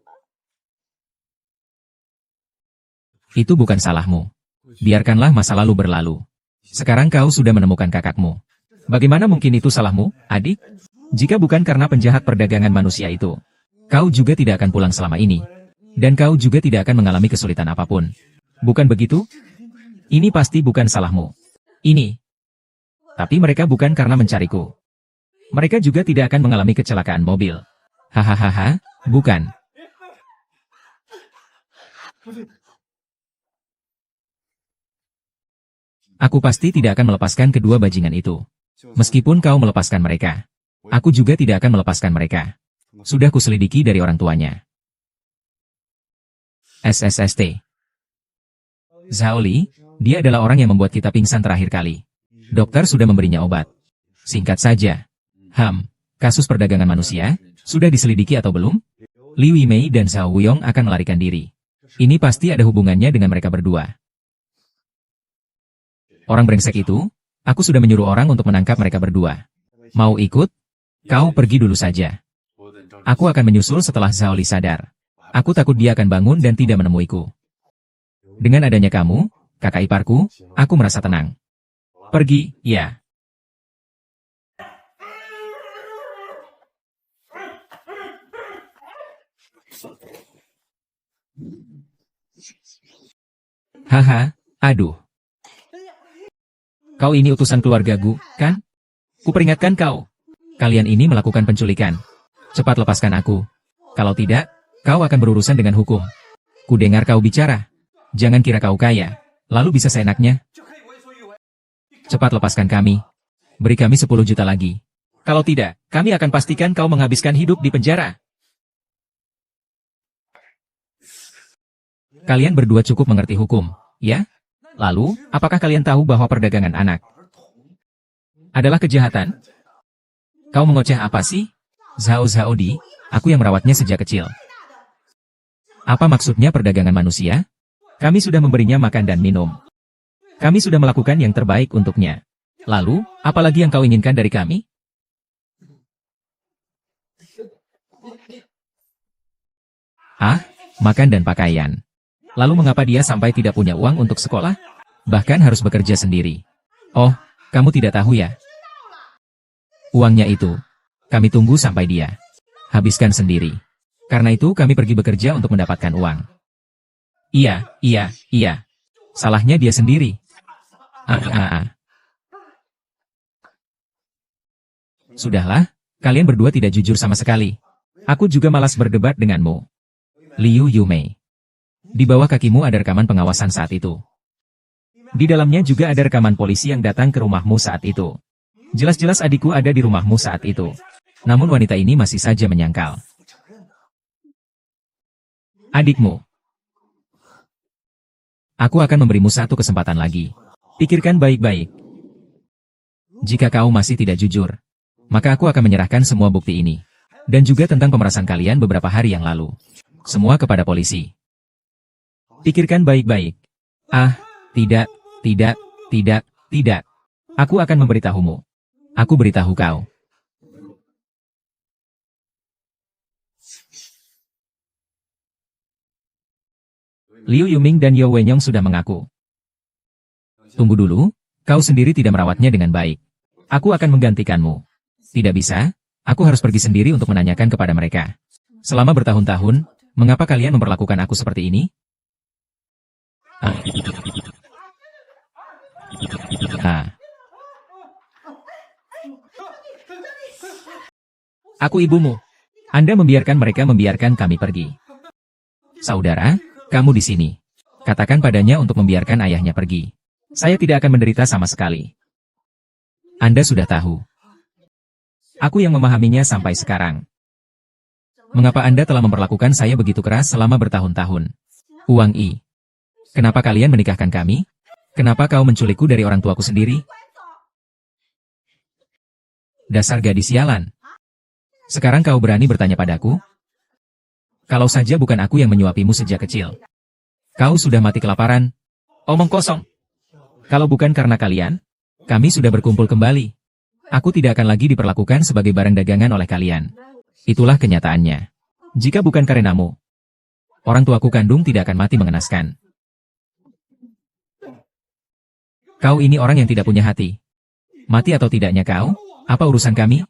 Speaker 1: Itu bukan salahmu. Biarkanlah masa lalu berlalu. Sekarang kau sudah menemukan kakakmu. Bagaimana mungkin itu salahmu, adik? Jika bukan karena penjahat perdagangan manusia itu, kau juga tidak akan pulang selama ini. Dan kau juga tidak akan mengalami kesulitan apapun. Bukan begitu? Ini pasti bukan salahmu. Ini. Tapi mereka bukan karena mencariku. Mereka juga tidak akan mengalami kecelakaan mobil. Hahaha, bukan. Aku pasti tidak akan melepaskan kedua bajingan itu. Meskipun kau melepaskan mereka, aku juga tidak akan melepaskan mereka. Sudah kuselidiki dari orang tuanya. SSST. Zhao Li, dia adalah orang yang membuat kita pingsan terakhir kali. Dokter sudah memberinya obat. Singkat saja. Kasus perdagangan manusia, sudah diselidiki atau belum? Liu Yimei dan Zhao Wuyong akan melarikan diri. Ini pasti ada hubungannya dengan mereka berdua. Orang brengsek itu, aku sudah menyuruh orang untuk menangkap mereka berdua. Mau ikut? Kau pergi dulu saja. Aku akan menyusul setelah Zhao Li sadar. Aku takut dia akan bangun dan tidak menemuiku. Dengan adanya kamu, kakak iparku, aku merasa tenang. Pergi, ya. Haha, aduh. Kau ini utusan keluargaku, kan? Kuperingatkan kau. Kalian ini melakukan penculikan. Cepat lepaskan aku. Kalau tidak, kau akan berurusan dengan hukum. Kudengar kau bicara. Jangan kira kau kaya, lalu bisa seenaknya. Cepat lepaskan kami. Beri kami 10 juta lagi. Kalau tidak, kami akan pastikan kau menghabiskan hidup di penjara. Kalian berdua cukup mengerti hukum, ya? Lalu, apakah kalian tahu bahwa perdagangan anak adalah kejahatan? Kau mengoceh apa sih? Zhao Di, aku yang merawatnya sejak kecil. Apa maksudnya perdagangan manusia? Kami sudah memberinya makan dan minum. Kami sudah melakukan yang terbaik untuknya. Lalu, apalagi yang kau inginkan dari kami? Makan dan pakaian. Lalu mengapa dia sampai tidak punya uang untuk sekolah? Bahkan harus bekerja sendiri. Oh, kamu tidak tahu ya? Uangnya itu, kami tunggu sampai dia habiskan sendiri. Karena itu kami pergi bekerja untuk mendapatkan uang. Iya. Salahnya dia sendiri. Sudahlah, kalian berdua tidak jujur sama sekali. Aku juga malas berdebat denganmu. Liu Yumei. Di bawah kakimu ada rekaman pengawasan saat itu. Di dalamnya juga ada rekaman polisi yang datang ke rumahmu saat itu. Jelas-jelas adikku ada di rumahmu saat itu. Namun wanita ini masih saja menyangkal. Adikmu. Aku akan memberimu satu kesempatan lagi. Pikirkan baik-baik. Jika kau masih tidak jujur, maka aku akan menyerahkan semua bukti ini. Dan juga tentang pemerasan kalian beberapa hari yang lalu. Semua kepada polisi. Pikirkan baik-baik. Tidak. Aku akan memberitahumu. Aku beritahu kau. Liu Yuming dan Yao Wenyong sudah mengaku. Tunggu dulu, kau sendiri tidak merawatnya dengan baik. Aku akan menggantikanmu. Tidak bisa, aku harus pergi sendiri untuk menanyakan kepada mereka. Selama bertahun-tahun, mengapa kalian memperlakukan aku seperti ini? Aku ibumu. Anda membiarkan mereka membiarkan kami pergi. Saudara, kamu di sini. Katakan padanya untuk membiarkan ayahnya pergi. Saya tidak akan menderita sama sekali. Anda sudah tahu. Aku yang memahaminya sampai sekarang. Mengapa Anda telah memperlakukan saya begitu keras selama bertahun-tahun? Wang Yi. Kenapa kalian menikahkan kami? Kenapa kau menculikku dari orang tuaku sendiri? Dasar gadis sialan. Sekarang kau berani bertanya padaku? Kalau saja bukan aku yang menyuapimu sejak kecil. Kau sudah mati kelaparan. Omong kosong. Kalau bukan karena kalian, kami sudah berkumpul kembali. Aku tidak akan lagi diperlakukan sebagai barang dagangan oleh kalian. Itulah kenyataannya. Jika bukan karenamu, orang tuaku kandung tidak akan mati mengenaskan. Kau ini orang yang tidak punya hati. Mati atau tidaknya kau, apa urusan kami?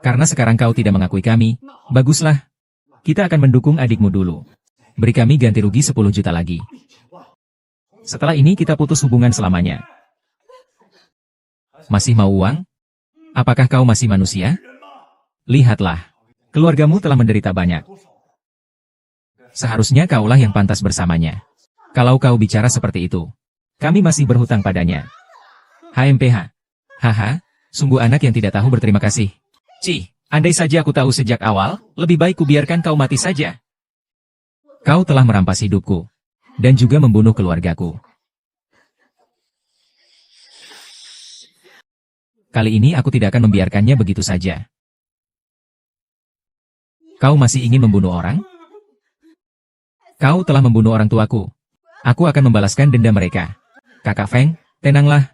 Speaker 1: Karena sekarang kau tidak mengakui kami, baguslah. Kita akan mendukung adikmu dulu. Beri kami ganti rugi 10 juta lagi. Setelah ini kita putus hubungan selamanya. Masih mau uang? Apakah kau masih manusia? Lihatlah, keluargamu telah menderita banyak. Seharusnya kaulah yang pantas bersamanya. Kalau kau bicara seperti itu, kami masih berhutang padanya. HMPH. Haha, sungguh anak yang tidak tahu berterima kasih. Cih, andai saja aku tahu sejak awal, lebih baik kubiarkan kau mati saja. Kau telah merampas hidupku, dan juga membunuh keluargaku. Kali ini aku tidak akan membiarkannya begitu saja. Kau masih ingin membunuh orang? Kau telah membunuh orang tuaku. Aku akan membalaskan dendam mereka. Kakak Feng, tenanglah.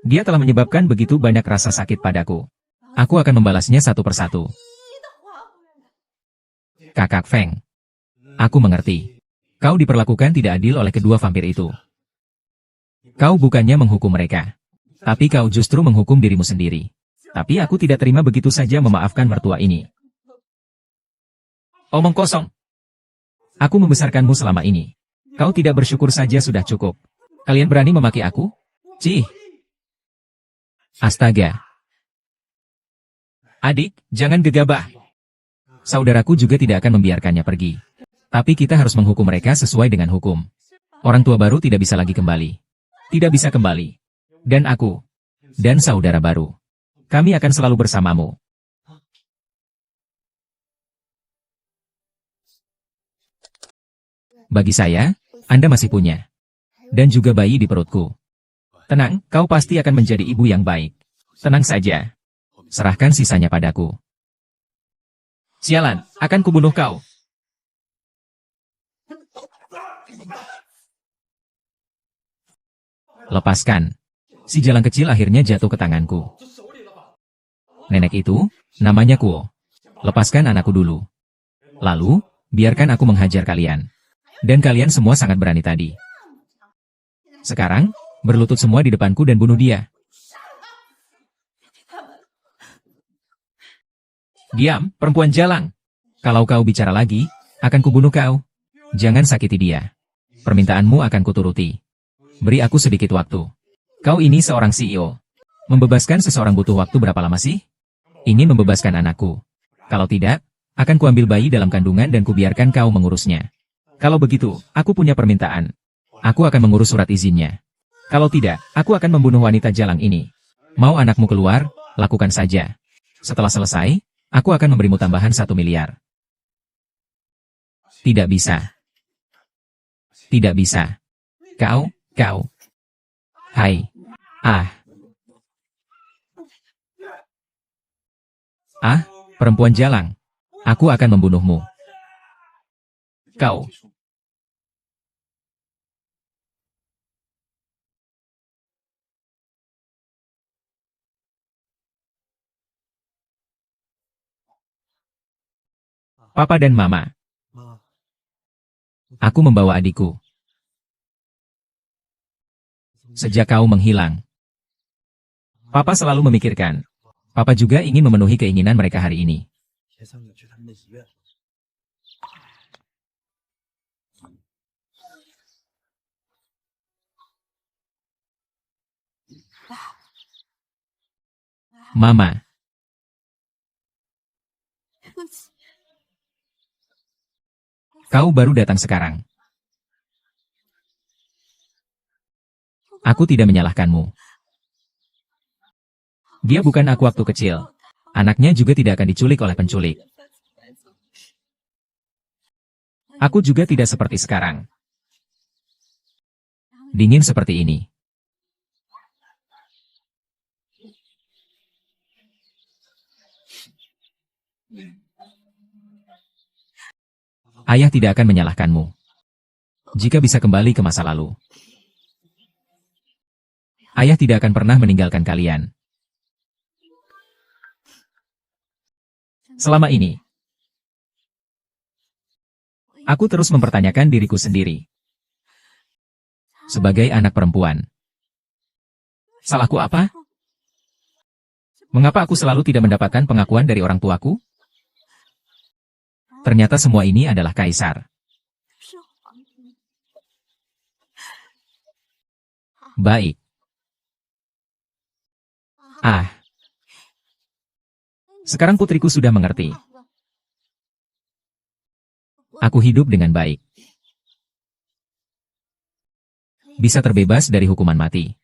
Speaker 1: Dia telah menyebabkan begitu banyak rasa sakit padaku. Aku akan membalasnya satu persatu. Kakak Feng. Aku mengerti. Kau diperlakukan tidak adil oleh kedua vampir itu. Kau bukannya menghukum mereka. Tapi kau justru menghukum dirimu sendiri. Tapi aku tidak terima begitu saja memaafkan mertua ini. Omong kosong. Aku membesarkanmu selama ini. Kau tidak bersyukur saja sudah cukup. Kalian berani memaki aku? Cih. Astaga. Adik, jangan gegabah. Saudaraku juga tidak akan membiarkannya pergi. Tapi kita harus menghukum mereka sesuai dengan hukum. Orang tua baru tidak bisa lagi kembali. Tidak bisa kembali. Dan aku. Dan saudara baru. Kami akan selalu bersamamu. Bagi saya, Anda masih punya. Dan juga bayi di perutku. Tenang, kau pasti akan menjadi ibu yang baik. Tenang saja. Serahkan sisanya padaku. Sialan, akan kubunuh kau. Lepaskan. Si jalang kecil akhirnya jatuh ke tanganku. Nenek itu, namanya Kuo. Lepaskan anakku dulu. Lalu, biarkan aku menghajar kalian. Dan kalian semua sangat berani tadi. Sekarang, berlutut semua di depanku dan bunuh dia. Diam, perempuan jalang. Kalau kau bicara lagi, akan kubunuh kau. Jangan sakiti dia. Permintaanmu akan kuturuti. Beri aku sedikit waktu. Kau ini seorang CEO. Membebaskan seseorang butuh waktu berapa lama sih? Ingin membebaskan anakku. Kalau tidak, akan kuambil bayi dalam kandungan dan kubiarkan kau mengurusnya. Kalau begitu, aku punya permintaan. Aku akan mengurus surat izinnya. Kalau tidak, aku akan membunuh wanita jalang ini. Mau anakmu keluar, lakukan saja. Setelah selesai, aku akan memberimu tambahan 1 miliar. Tidak bisa. Tidak bisa. Kau. Hai. Perempuan jalang. Aku akan membunuhmu. Kau. Papa dan Mama. Aku membawa adikku. Sejak kau menghilang, Papa selalu memikirkan. Papa juga ingin memenuhi keinginan mereka hari ini. Mama. Kau baru datang sekarang. Aku tidak menyalahkanmu. Dia bukan aku waktu kecil. Anaknya juga tidak akan diculik oleh penculik. Aku juga tidak seperti sekarang. Dingin seperti ini. Ayah tidak akan menyalahkanmu. Jika bisa kembali ke masa lalu. Ayah tidak akan pernah meninggalkan kalian. Selama ini, aku terus mempertanyakan diriku sendiri. Sebagai anak perempuan, salahku apa? Mengapa aku selalu tidak mendapatkan pengakuan dari orang tuaku? Ternyata semua ini adalah Kaisar. Baik. Sekarang putriku sudah mengerti. Aku hidup dengan baik. Bisa terbebas dari hukuman mati.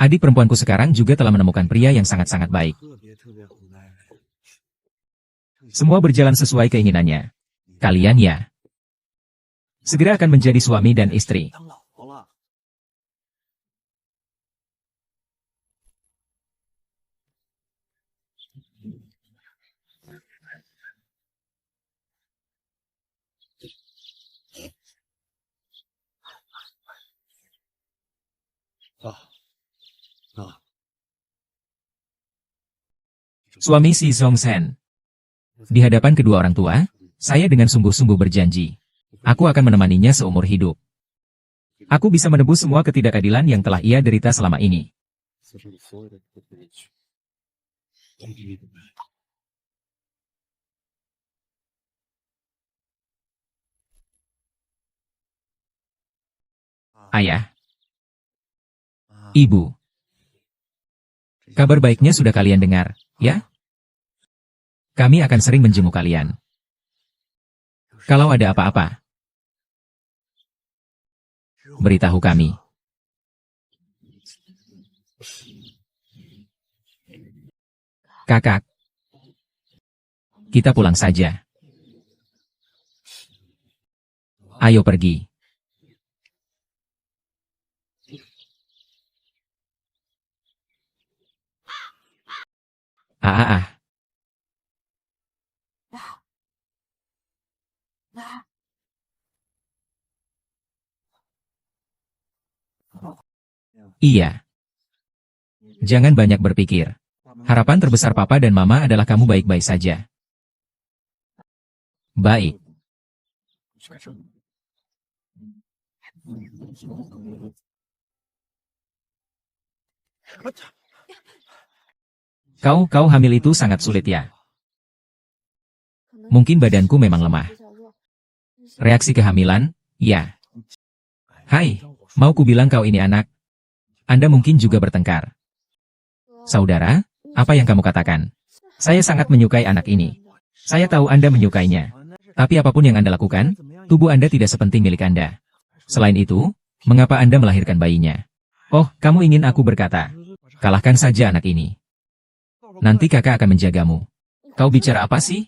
Speaker 1: Adik perempuanku sekarang juga telah menemukan pria yang sangat-sangat baik. Semua berjalan sesuai keinginannya. Kalian ya. Segera akan menjadi suami dan istri. Suami si Zhongzhen. Di hadapan kedua orang tua, saya dengan sungguh-sungguh berjanji. Aku akan menemaninya seumur hidup. Aku bisa menebus semua ketidakadilan yang telah ia derita selama ini. Ayah. Ibu. Kabar baiknya sudah kalian dengar, ya? Kami akan sering menjenguk kalian. Kalau ada apa-apa, beritahu kami. Kakak, kita pulang saja. Ayo pergi. Iya. Jangan banyak berpikir. Harapan terbesar papa dan mama adalah kamu baik-baik saja. Baik. Kau hamil itu sangat sulit ya. Mungkin badanku memang lemah. Reaksi kehamilan, ya. Hai, mau ku bilang kau ini anak. Anda mungkin juga bertengkar. Saudara, apa yang kamu katakan? Saya sangat menyukai anak ini. Saya tahu Anda menyukainya. Tapi apapun yang Anda lakukan, tubuh Anda tidak sepenting milik Anda. Selain itu, mengapa Anda melahirkan bayinya? Oh, kamu ingin aku berkata, kalahkan saja anak ini. Nanti kakak akan menjagamu. Kau bicara apa sih?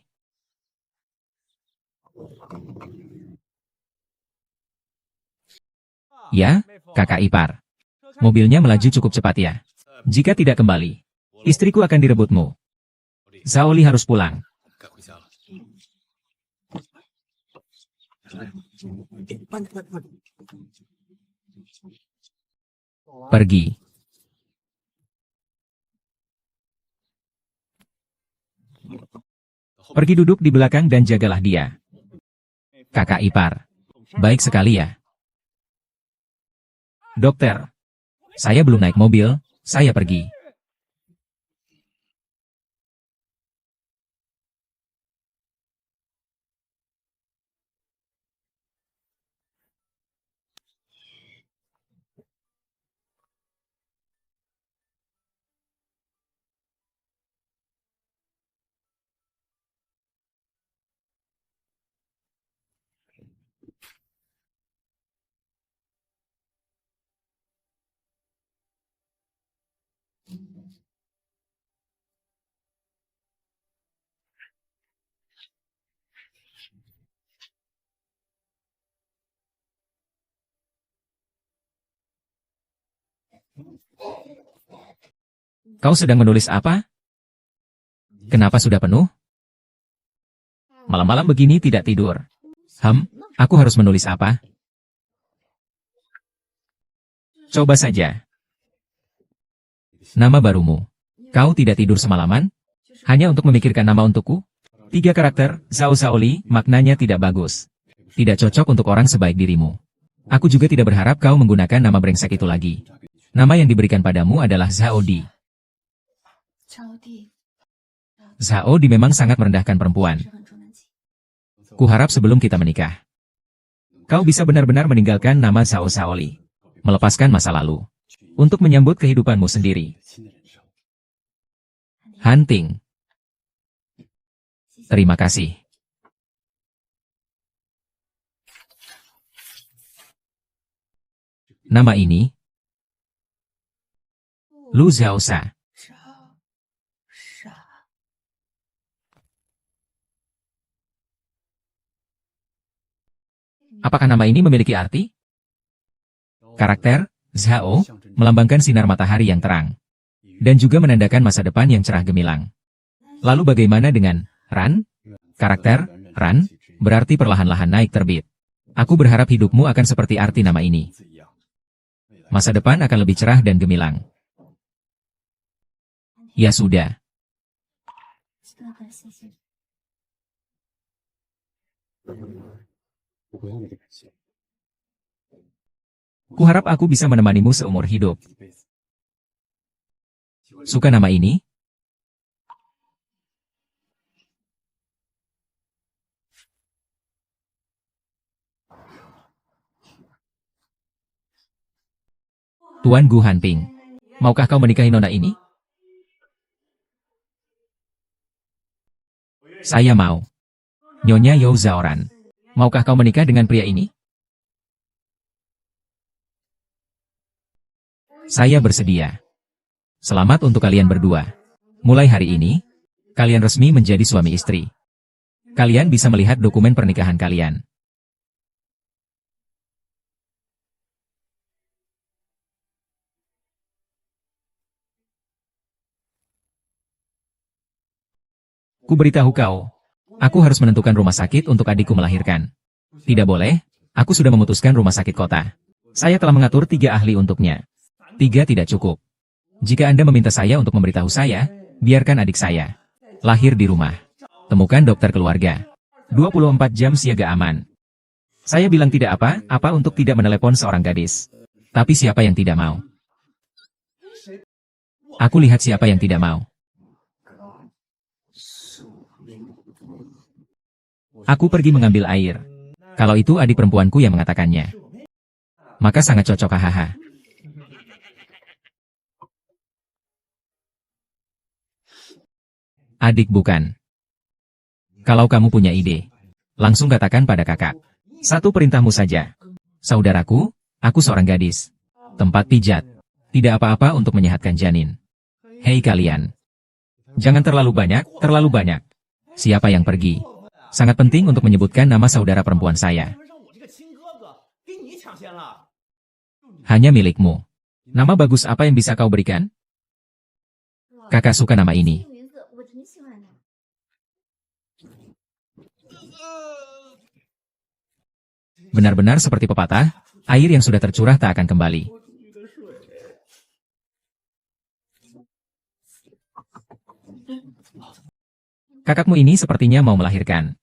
Speaker 1: Ya, kakak ipar. Mobilnya melaju cukup cepat ya. Jika tidak kembali, istriku akan direbutmu. Zhao Li harus pulang. Pergi. Pergi duduk di belakang dan jagalah dia. Kakak ipar. Baik sekali ya. Dokter. Saya belum naik mobil, saya pergi. Kau sedang menulis apa? Kenapa sudah penuh? Malam-malam begini tidak tidur. Aku harus menulis apa? Coba saja. Nama barumu. Kau tidak tidur semalaman? Hanya untuk memikirkan nama untukku? 3 karakter, Zhao Li, maknanya tidak bagus. Tidak cocok untuk orang sebaik dirimu. Aku juga tidak berharap kau menggunakan nama brengsek itu lagi. Nama yang diberikan padamu adalah Zhao Di. Zhao Di memang sangat merendahkan perempuan. Kuharap sebelum kita menikah, kau bisa benar-benar meninggalkan nama Zhao Li. Melepaskan masa lalu. Untuk menyambut kehidupanmu sendiri. Hunting. Terima kasih. Nama ini? Lu Xiaosha. Apakah nama ini memiliki arti? Karakter, Zhao, melambangkan sinar matahari yang terang. Dan juga menandakan masa depan yang cerah gemilang. Lalu bagaimana dengan Ran? Karakter, Ran, berarti perlahan-lahan naik terbit. Aku berharap hidupmu akan seperti arti nama ini. Masa depan akan lebih cerah dan gemilang. Ya sudah. Kuharap aku bisa menemanimu seumur hidup. Suka nama ini? Tuan Gu Hanping, maukah kau menikahi nona ini? Saya mau. Nyonya You Zaoran, maukah kau menikah dengan pria ini? Saya bersedia. Selamat untuk kalian berdua. Mulai hari ini, kalian resmi menjadi suami istri. Kalian bisa melihat dokumen pernikahan kalian. Ku beritahu kau, aku harus menentukan rumah sakit untuk adikku melahirkan. Tidak boleh, aku sudah memutuskan rumah sakit kota. Saya telah mengatur 3 ahli untuknya. 3 tidak cukup. Jika Anda meminta saya untuk memberitahu saya, biarkan adik saya lahir di rumah. Temukan dokter keluarga. 24 jam siaga aman. Saya bilang tidak apa-apa untuk tidak menelepon seorang gadis. Tapi siapa yang tidak mau? Aku lihat siapa yang tidak mau. Aku pergi mengambil air. Kalau itu adik perempuanku yang mengatakannya, maka sangat cocok hahaha. Adik bukan. Kalau kamu punya ide, langsung katakan pada kakak. 1 perintahmu saja. Saudaraku, aku seorang gadis. Tempat pijat. Tidak apa-apa untuk menyehatkan janin. Hei kalian. Jangan terlalu banyak. Siapa yang pergi? Sangat penting untuk menyebutkan nama saudara perempuan saya. Hanya milikmu. Nama bagus apa yang bisa kau berikan? Kakak suka nama ini. Benar-benar seperti pepatah, air yang sudah tercurah tak akan kembali. Kakakmu ini sepertinya mau melahirkan.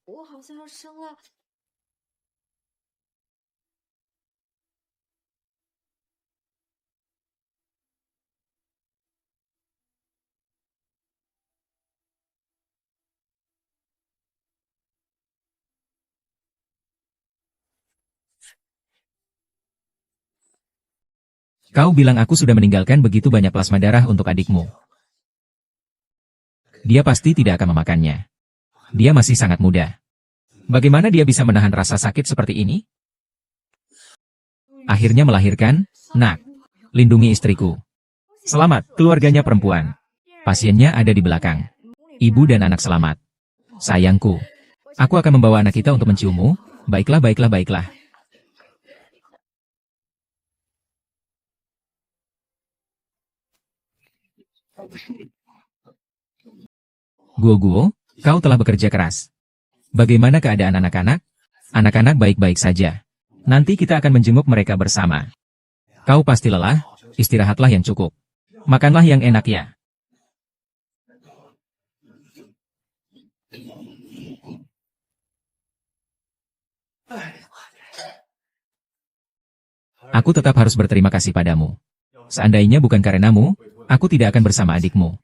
Speaker 1: Kau bilang aku sudah meninggalkan begitu banyak plasma darah untuk adikmu. Dia pasti tidak akan memakannya. Dia masih sangat muda. Bagaimana dia bisa menahan rasa sakit seperti ini? Akhirnya melahirkan, nak. Lindungi istriku. Selamat, keluarganya perempuan. Pasiennya ada di belakang. Ibu dan anak selamat. Sayangku. Aku akan membawa anak kita untuk menciummu. Baiklah. Guo, kau telah bekerja keras. Bagaimana keadaan anak-anak? Anak-anak baik-baik saja. Nanti kita akan menjenguk mereka bersama. Kau pasti lelah, istirahatlah yang cukup. Makanlah yang enak ya. Aku tetap harus berterima kasih padamu. Seandainya bukan karenamu, aku tidak akan bersama adikmu.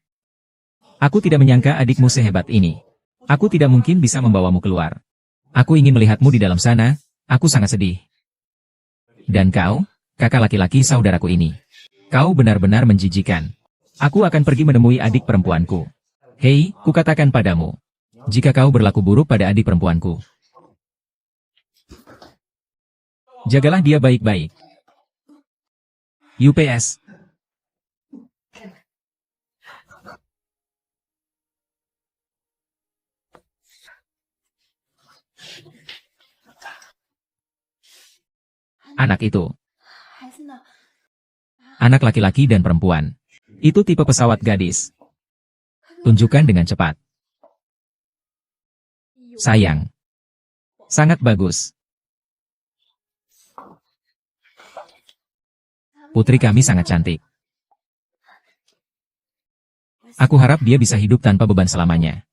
Speaker 1: Aku tidak menyangka adikmu sehebat ini. Aku tidak mungkin bisa membawamu keluar. Aku ingin melihatmu di dalam sana, aku sangat sedih. Dan kau, kakak laki-laki saudaraku ini. Kau benar-benar menjijikan. Aku akan pergi menemui adik perempuanku. Hei, kukatakan padamu. jika kau berlaku buruk pada adik perempuanku. Jagalah dia baik-baik. UPS. Anak itu. Anak laki-laki dan perempuan. Itu tipe pesawat gadis. Tunjukkan dengan cepat. Sayang. Sangat bagus. Putri kami sangat cantik. Aku harap dia bisa hidup tanpa beban selamanya.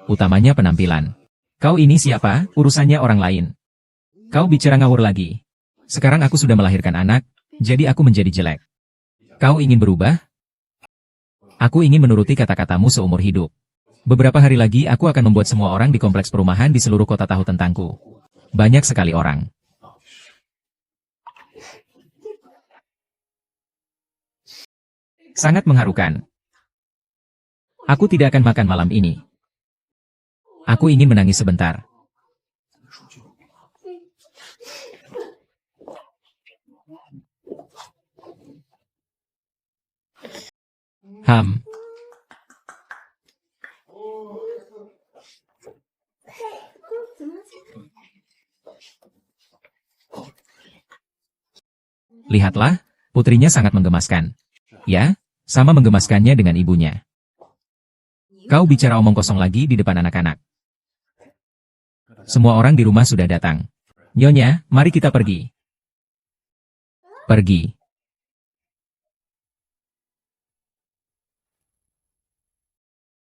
Speaker 1: Utamanya penampilan. Kau ini siapa? Urusannya orang lain. Kau bicara ngawur lagi. Sekarang aku sudah melahirkan anak, jadi aku menjadi jelek. Kau ingin berubah? Aku ingin menuruti kata-katamu seumur hidup. Beberapa hari lagi aku akan membuat semua orang di kompleks perumahan di seluruh kota tahu tentangku. Banyak sekali orang. Sangat mengharukan. Aku tidak akan makan malam ini. Aku ingin menangis sebentar. Lihatlah, putrinya sangat menggemaskan. Ya, sama menggemaskannya dengan ibunya. Kau bicara omong kosong lagi di depan anak-anak. Semua orang di rumah sudah datang. Nyonya, mari kita pergi. Pergi.